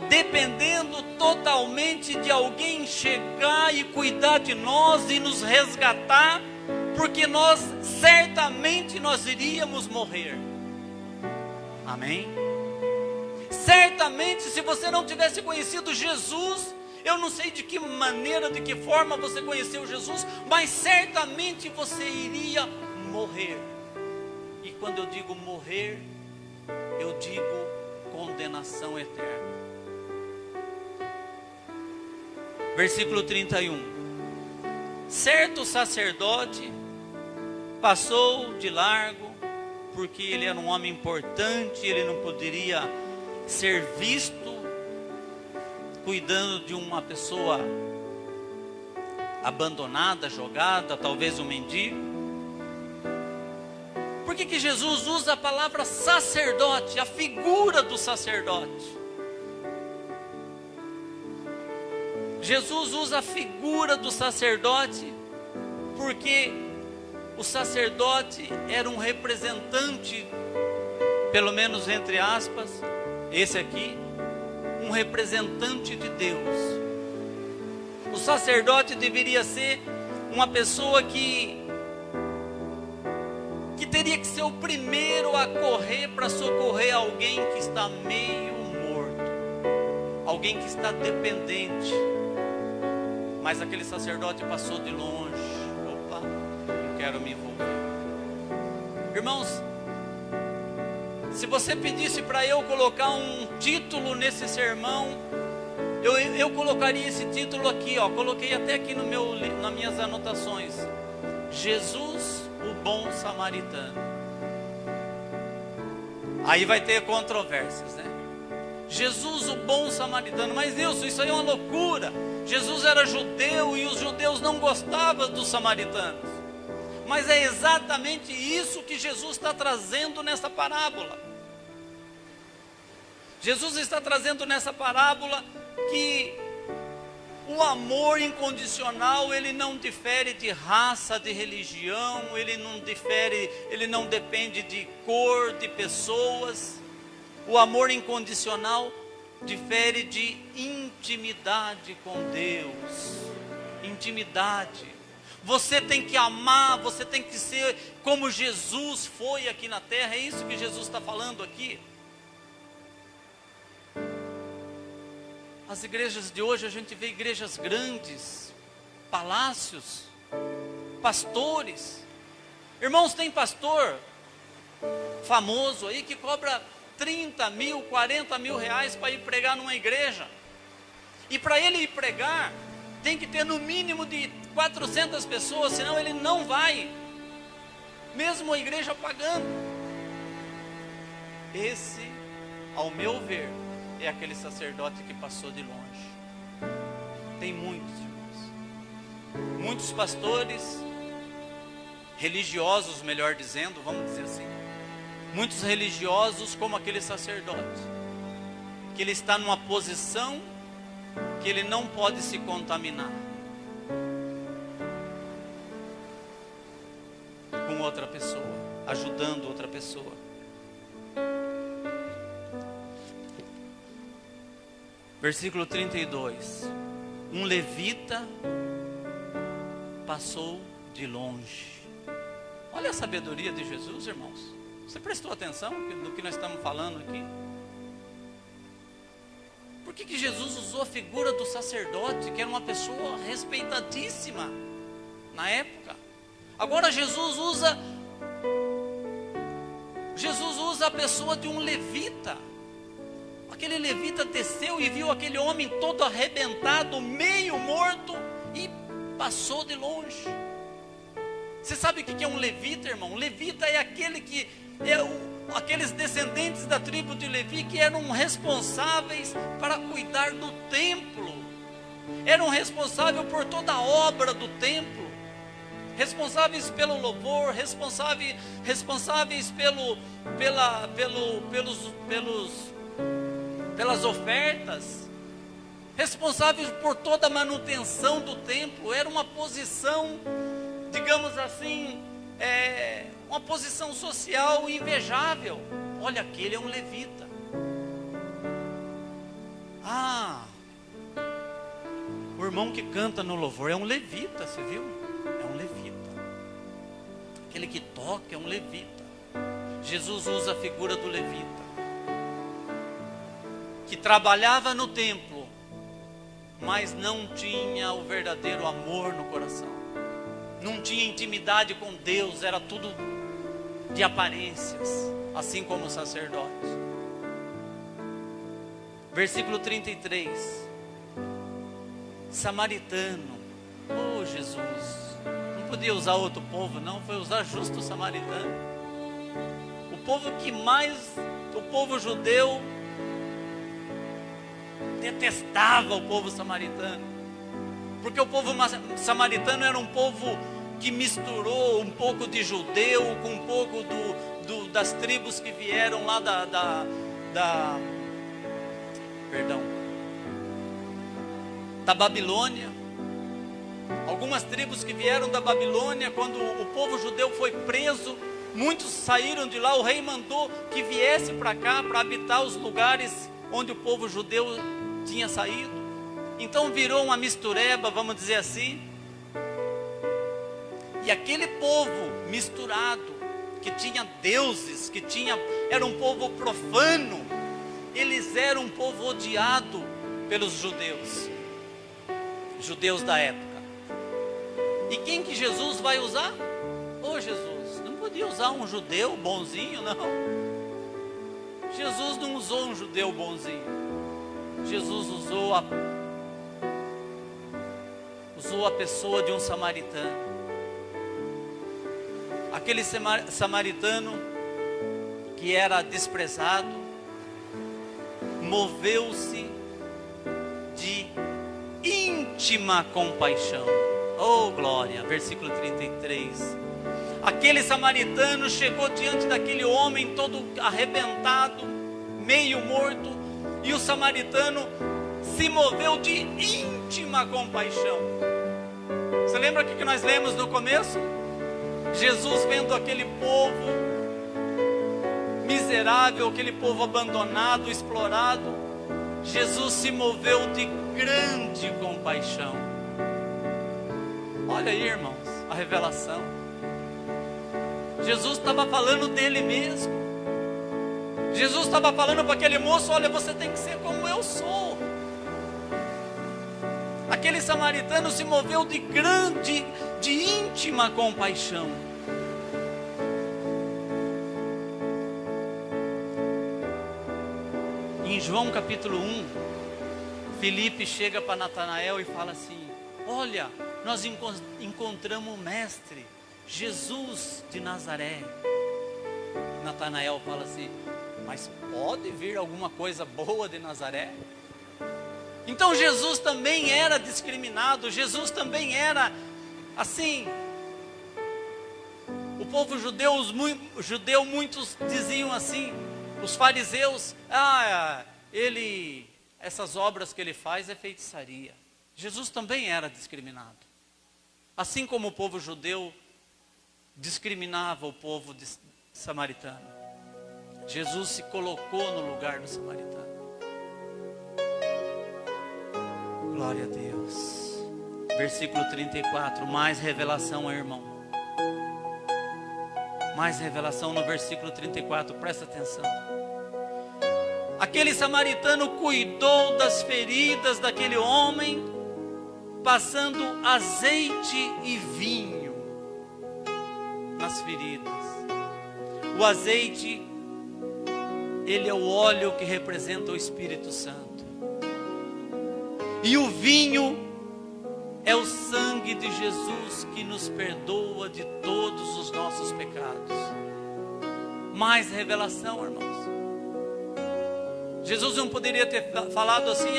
dependendo totalmente de alguém chegar e cuidar de nós e nos resgatar, porque certamente nós iríamos morrer. Amém? Certamente, se você não tivesse conhecido Jesus, eu não sei de que maneira, de que forma você conheceu Jesus, mas certamente você iria morrer. E quando eu digo morrer, eu digo condenação eterna. Versículo 31. Certo sacerdote passou de largo, porque ele era um homem importante, ele não poderia ser visto cuidando de uma pessoa abandonada, jogada, talvez um mendigo. Por que Jesus usa a palavra sacerdote, a figura do sacerdote? Jesus usa a figura do sacerdote porque o sacerdote era um representante, pelo menos entre aspas, esse aqui, um representante de Deus. O sacerdote deveria ser uma pessoa que teria que ser o primeiro a correr para socorrer alguém que está meio morto, alguém que está dependente. Mas aquele sacerdote passou de longe. Opa, não quero me envolver. Irmãos, se você pedisse para eu colocar um título nesse sermão, eu colocaria esse título aqui, coloquei até aqui nas minhas anotações: Jesus, o bom samaritano. Aí vai ter controvérsias, né? Jesus, o bom samaritano. Mas Nilson, isso aí é uma loucura. Jesus era judeu e os judeus não gostavam dos samaritanos. Mas é exatamente isso que Jesus está trazendo nessa parábola. Jesus está trazendo nessa parábola que o amor incondicional, ele não difere de raça, de religião, ele não depende de cor, de pessoas. O amor incondicional difere de intimidade com Deus. Intimidade. Você tem que amar, você tem que ser como Jesus foi aqui na terra. É isso que Jesus está falando aqui. As igrejas de hoje, a gente vê igrejas grandes, palácios, pastores. Irmãos, tem pastor famoso aí que cobra 30 mil, 40 mil reais para ir pregar numa igreja. E para ele ir pregar, tem que ter no mínimo de 400 pessoas, senão ele não vai, mesmo a igreja pagando. Esse, ao meu ver, é aquele sacerdote que passou de longe. Tem muitos, irmãos. Muitos pastores, religiosos, melhor dizendo, vamos dizer assim. Muitos religiosos como aquele sacerdote, que ele está numa posição que ele não pode se contaminar com outra pessoa, ajudando outra pessoa. Versículo 32. Um levita passou de longe. Olha a sabedoria de Jesus, irmãos. Você prestou atenção no que nós estamos falando aqui? Por que Jesus usou a figura do sacerdote, que era uma pessoa respeitadíssima na época? Agora Jesus usa a pessoa de um levita. Aquele levita desceu e viu aquele homem todo arrebentado, meio morto, e passou de longe. Você sabe o que é um levita, irmão? Levita é aquele que aqueles descendentes da tribo de Levi que eram responsáveis para cuidar do templo, eram responsáveis por toda a obra do templo, responsáveis pelo louvor, responsáveis pelas ofertas, responsáveis por toda a manutenção do templo. Era uma posição, digamos assim, uma posição social invejável. Olha, aquele é um levita. O irmão que canta no louvor é um levita, você viu? É um levita. Aquele que toca é um levita. Jesus usa a figura do levita, que trabalhava no templo, mas não tinha o verdadeiro amor no coração. Não tinha intimidade com Deus, era tudo de aparências, assim como o sacerdote. Versículo 33. Samaritano. Oh, Jesus, não podia usar outro povo não, foi usar justo o samaritano. O povo que mais, o povo judeu detestava o povo samaritano, porque o povo samaritano era um povo que misturou um pouco de judeu com um pouco das tribos que vieram lá da Babilônia. Algumas tribos que vieram da Babilônia, quando o povo judeu foi preso, muitos saíram de lá. O rei mandou que viesse para cá para habitar os lugares onde o povo judeu tinha saído. Então virou uma mistureba, vamos dizer assim. E aquele povo misturado, que tinha deuses, era um povo profano, eles eram um povo odiado pelos judeus da época. E quem que Jesus vai usar? Oh, Jesus, não podia usar um judeu bonzinho, não. Jesus não usou um judeu bonzinho. Jesus usou a pessoa de um samaritano. Aquele samaritano que era desprezado, moveu-se de íntima compaixão. Oh, glória! Versículo 33. Aquele samaritano chegou diante daquele homem todo arrebentado, meio morto, e o samaritano se moveu de íntima compaixão. Você lembra o que nós lemos no começo? Jesus vendo aquele povo miserável, aquele povo abandonado, explorado, Jesus se moveu de grande compaixão. Olha aí, irmãos, a revelação. Jesus estava falando dele mesmo. Jesus estava falando para aquele moço: olha, você tem que ser como eu sou. aquele samaritano se moveu de grande, de íntima compaixão. Em João capítulo 1, Filipe chega para Natanael e fala assim: olha, nós encontramos o mestre, Jesus de Nazaré. Natanael fala assim: mas pode vir alguma coisa boa de Nazaré? Então Jesus também era discriminado, Jesus também era assim. O povo judeu, muitos diziam assim, os fariseus: essas obras que ele faz é feitiçaria. Jesus também era discriminado. Assim como o povo judeu discriminava o povo samaritano, Jesus se colocou no lugar do samaritano. Glória a Deus. Versículo 34, mais revelação, irmão. Mais revelação no versículo 34, presta atenção. Aquele samaritano cuidou das feridas daquele homem, passando azeite e vinho nas feridas. O azeite, ele é o óleo que representa o Espírito Santo. E o vinho é o sangue de Jesus que nos perdoa de todos os nossos pecados. Mais revelação, irmãos. Jesus não poderia ter falado assim: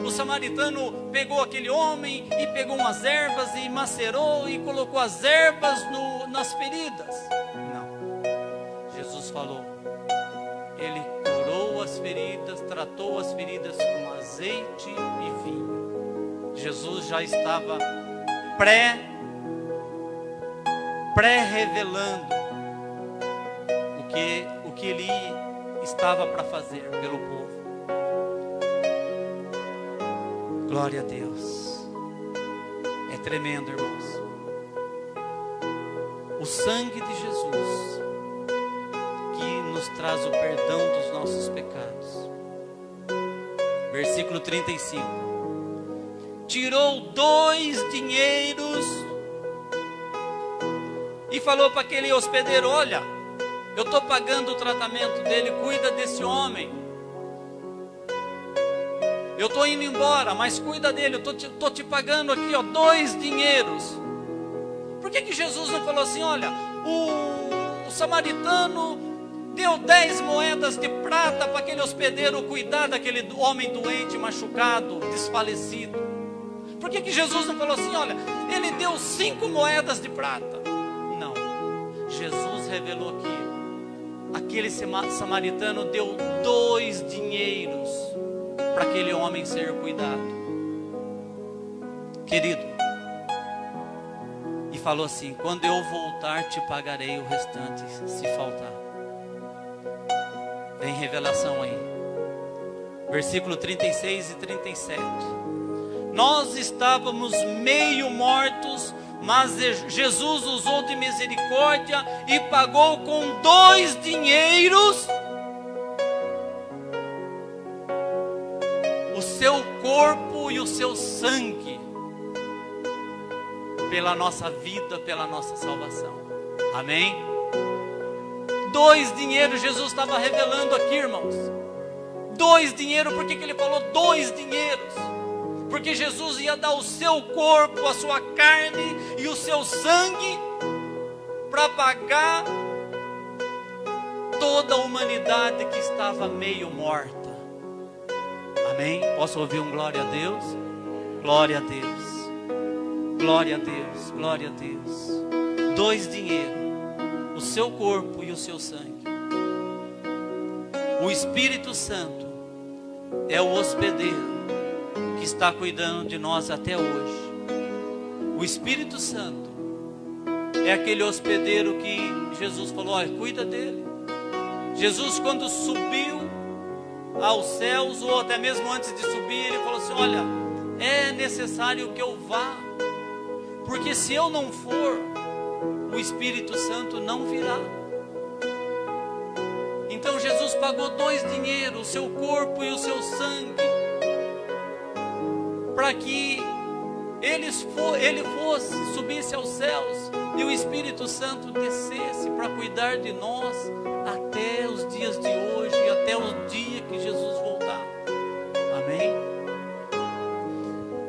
o samaritano pegou aquele homem e pegou umas ervas e macerou e colocou as ervas nas feridas. Não. Jesus falou, ele curou as feridas, tratou as feridas com azeite e vinho. Jesus já estava pré-revelando o que ele estava para fazer pelo povo. Glória a Deus. É tremendo, irmãos. O sangue de Jesus que nos traz o perdão dos nossos pecados. Versículo 35. Tirou 2 dinheiros e falou para aquele hospedeiro: olha, eu estou pagando o tratamento dele, cuida desse homem. Eu estou indo embora, mas cuida dele, eu estou te pagando aqui, 2 dinheiros. Por que Jesus não falou assim: olha, o samaritano deu 10 moedas de prata para aquele hospedeiro cuidar daquele homem doente, machucado, desfalecido? Por que Jesus não falou assim: olha, ele deu 5 moedas de prata? Não, Jesus revelou que aquele samaritano deu 2 dinheiros para aquele homem ser cuidado, querido, e falou assim: quando eu voltar te pagarei o restante se faltar. Vem revelação aí, versículo 36 e 37. Nós estávamos meio mortos, mas Jesus usou de misericórdia e pagou com 2 dinheiros o seu corpo e o seu sangue pela nossa vida, pela nossa salvação. Amém? 2 dinheiros Jesus estava revelando aqui, irmãos. 2 dinheiros. Por que ele falou 2 dinheiros? Porque Jesus ia dar o seu corpo, a sua carne e o seu sangue para pagar toda a humanidade que estava meio morta. Amém? Posso ouvir um glória a Deus? Glória a Deus. Glória a Deus. Glória a Deus. 2 dinheiros. O seu corpo e o seu sangue. O Espírito Santo é o hospedeiro que está cuidando de nós até hoje. O Espírito Santo é aquele hospedeiro que Jesus falou: olha, cuida dele. Jesus, quando subiu aos céus, ou até mesmo antes de subir, ele falou assim: olha, é necessário que eu vá, porque se eu não for, o Espírito Santo não virá. Então Jesus pagou 2 dinheiros, o seu corpo e o seu sangue, para para que ele subisse aos céus e o Espírito Santo descesse para cuidar de nós até os dias de hoje, até o dia que Jesus voltar. Amém?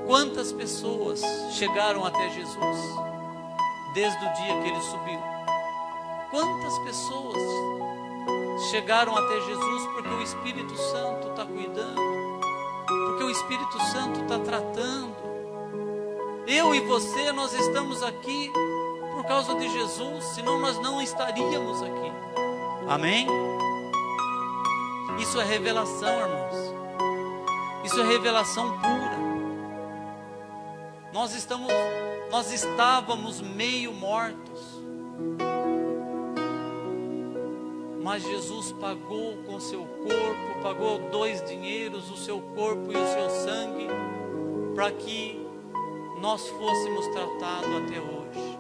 Quantas pessoas chegaram até Jesus desde o dia que ele subiu? Quantas pessoas chegaram até Jesus porque o Espírito Santo está cuidando, porque o Espírito Santo está tratando. Eu e você, nós estamos aqui por causa de Jesus, senão nós não estaríamos aqui. Amém? Isso é revelação, irmãos. Isso é revelação pura. Nós estávamos meio mortos, mas Jesus pagou com seu corpo, pagou 2 dinheiros, o seu corpo e o seu sangue, para que nós fôssemos tratados até hoje,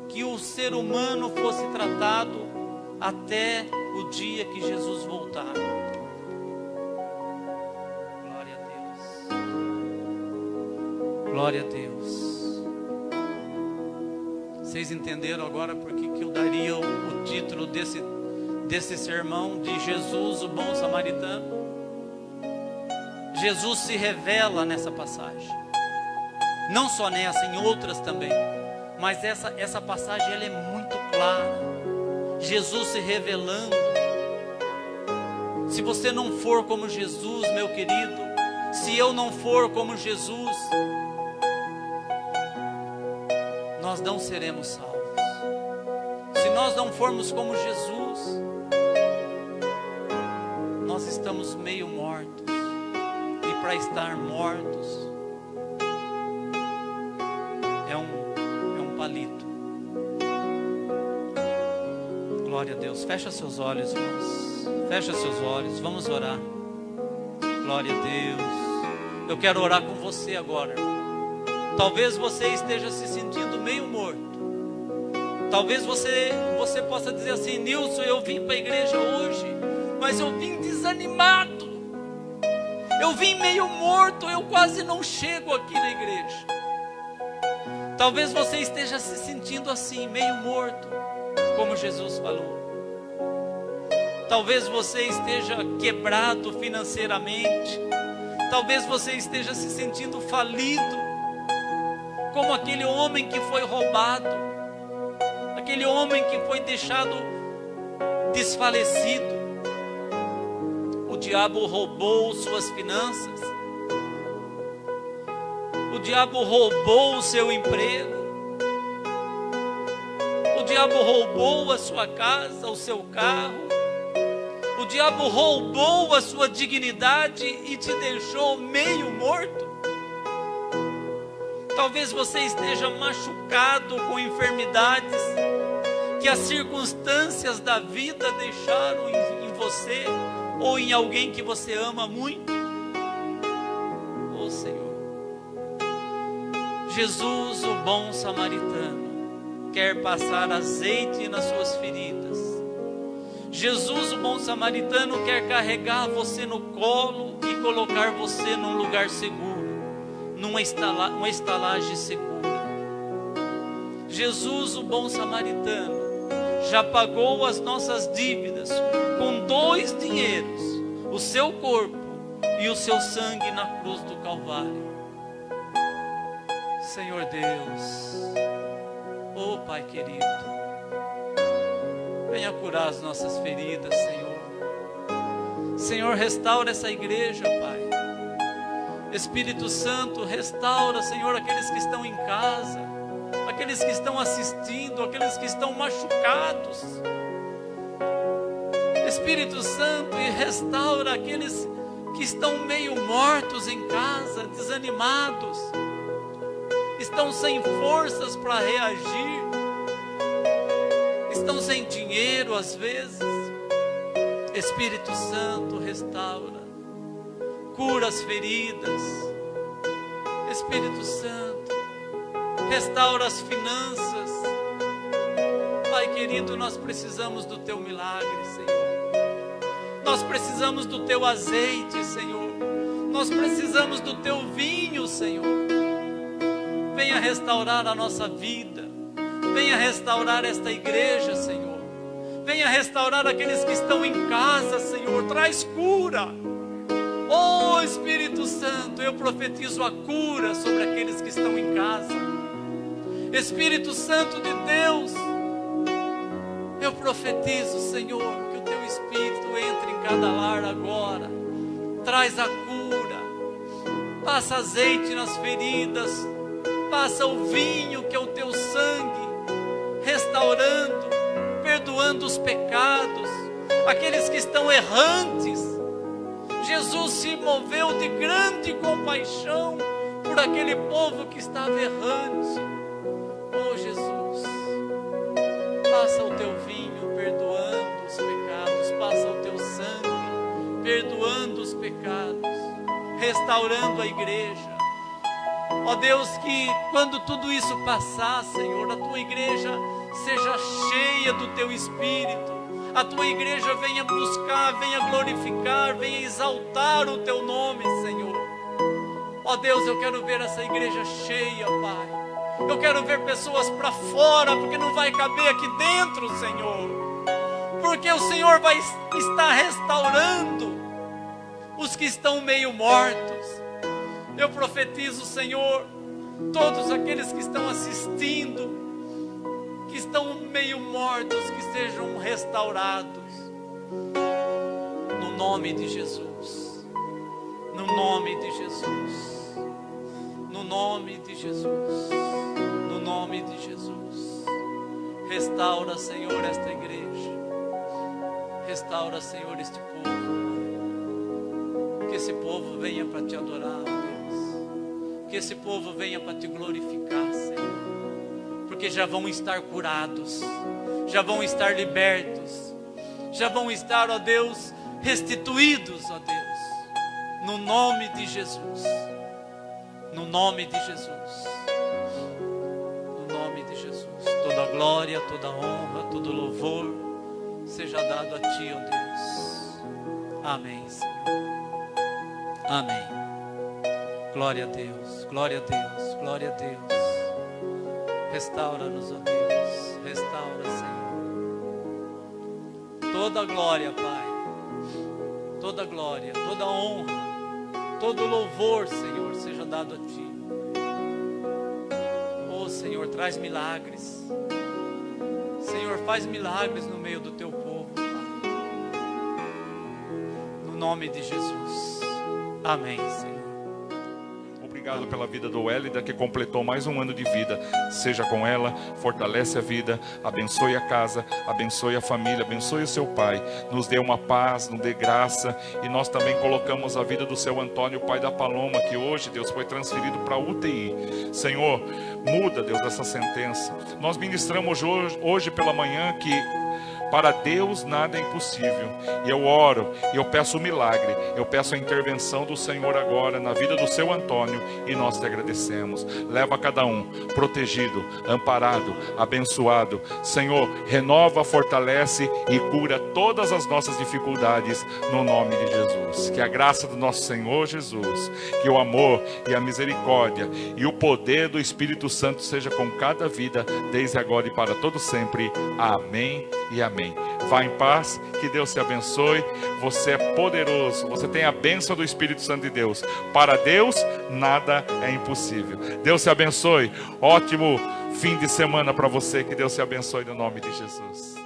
que o ser humano fosse tratado até o dia que Jesus voltar. Glória a Deus. Glória a Deus. Vocês entenderam agora por que eu daria o título desse sermão de Jesus, o bom samaritano? Jesus se revela nessa passagem. Não só nessa, em outras também. Mas essa passagem ela é muito clara. Jesus se revelando. Se você não for como Jesus, meu querido, se eu não for como Jesus, nós não seremos salvos. Se nós não formos como Jesus, nós estamos meio mortos. E para estar mortos, é um palito. Glória a Deus. Fecha seus olhos, irmãos. Fecha seus olhos. Vamos orar. Glória a Deus. Eu quero orar com você agora. Talvez você esteja se sentindo meio morto. Talvez você possa dizer assim: Nilson, eu vim para a igreja hoje, mas eu vim desanimado. Eu vim meio morto, eu quase não chego aqui na igreja. Talvez você esteja se sentindo assim, meio morto, como Jesus falou. Talvez você esteja quebrado financeiramente. Talvez você esteja se sentindo falido, como aquele homem que foi roubado, aquele homem que foi deixado desfalecido. O diabo roubou suas finanças, o diabo roubou o seu emprego, o diabo roubou a sua casa, o seu carro, o diabo roubou a sua dignidade e te deixou meio morto. Talvez você esteja machucado com enfermidades que as circunstâncias da vida deixaram em você ou em alguém que você ama muito. Oh Senhor, Jesus, o bom samaritano, quer passar azeite nas suas feridas. Jesus, o bom samaritano, quer carregar você no colo e colocar você num lugar seguro, uma estalagem segura. Jesus, o bom samaritano, já pagou as nossas dívidas com 2 dinheiros, o seu corpo e o seu sangue na cruz do Calvário. Senhor Deus, oh Pai querido, venha curar as nossas feridas, Senhor. Senhor, restaura essa igreja, Pai. Espírito Santo, restaura, Senhor, aqueles que estão em casa, aqueles que estão assistindo, aqueles que estão machucados. Espírito Santo, e restaura aqueles que estão meio mortos em casa, desanimados, estão sem forças para reagir, estão sem dinheiro às vezes. Espírito Santo, restaura, cura as feridas. Espírito Santo, restaura as finanças. Pai querido, nós precisamos do Teu milagre, Senhor. Nós precisamos do Teu azeite, Senhor. Nós precisamos do teu vinho, Senhor. Venha restaurar a nossa vida. Venha restaurar esta igreja, Senhor. Venha restaurar aqueles que estão em casa, Senhor. Traz cura. Oh, Espírito Santo, eu profetizo a cura sobre aqueles que estão em casa. Espírito Santo de Deus, eu profetizo, Senhor, que o teu Espírito entre em cada lar agora. Traz a cura. Passa azeite nas feridas. Passa o vinho, que é o teu sangue, restaurando, perdoando os pecados. Aqueles que estão errantes, Jesus se moveu de grande compaixão por aquele povo que estava errante. Oh Jesus, passa o teu vinho perdoando os pecados, passa o teu sangue perdoando os pecados, restaurando a igreja. Ó Deus, que quando tudo isso passar, Senhor, a tua igreja seja cheia do teu Espírito. A tua igreja venha buscar, venha glorificar, venha exaltar o teu nome, Senhor. Ó Deus, eu quero ver essa igreja cheia, Pai. Eu quero ver pessoas para fora, porque não vai caber aqui dentro, Senhor. Porque o Senhor vai estar restaurando os que estão meio mortos. Eu profetizo, Senhor, todos aqueles que estão assistindo, que estão meio mortos, que sejam restaurados. No nome de Jesus. No nome de Jesus. No nome de Jesus. No nome de Jesus. Restaura, Senhor, esta igreja. Restaura, Senhor, este povo. Que esse povo venha para te adorar, Deus. Que esse povo venha para te glorificar, Senhor. Porque já vão estar curados, já vão estar libertos, já vão estar, ó Deus, restituídos, ó Deus, no nome de Jesus, no nome de Jesus, no nome de Jesus. Toda a glória, toda a honra, todo louvor seja dado a Ti, ó Deus. Amém, Senhor. Amém. Glória a Deus, glória a Deus, glória a Deus. Restaura-nos, ó Deus, restaura, Senhor. Toda glória, Pai, toda glória, toda honra, todo louvor, Senhor, seja dado a Ti. Oh, Senhor, traz milagres. Senhor, faz milagres no meio do Teu povo, Pai. No nome de Jesus. Amém, Senhor. Obrigado pela vida do Hélida, que completou mais um ano de vida. Seja com ela, fortalece a vida, abençoe a casa, abençoe a família, abençoe o seu pai. Nos dê uma paz, nos dê graça. E nós também colocamos a vida do seu Antônio, pai da Paloma, que hoje, Deus, foi transferido para a UTI. Senhor, muda, Deus, essa sentença. Nós ministramos hoje pela manhã que para Deus nada é impossível. E eu oro, e eu peço o milagre, eu peço a intervenção do Senhor agora na vida do seu Antônio, e nós te agradecemos. Leva cada um protegido, amparado, abençoado. Senhor, renova, fortalece e cura todas as nossas dificuldades no nome de Jesus. Que a graça do nosso Senhor Jesus, que o amor e a misericórdia e o poder do Espírito Santo seja com cada vida, desde agora e para todo sempre. Amém e amém. Vá em paz, que Deus te abençoe. Você é poderoso, você tem a bênção do Espírito Santo de Deus. Para Deus nada é impossível. Deus te abençoe. Ótimo fim de semana para você. Que Deus te abençoe no nome de Jesus.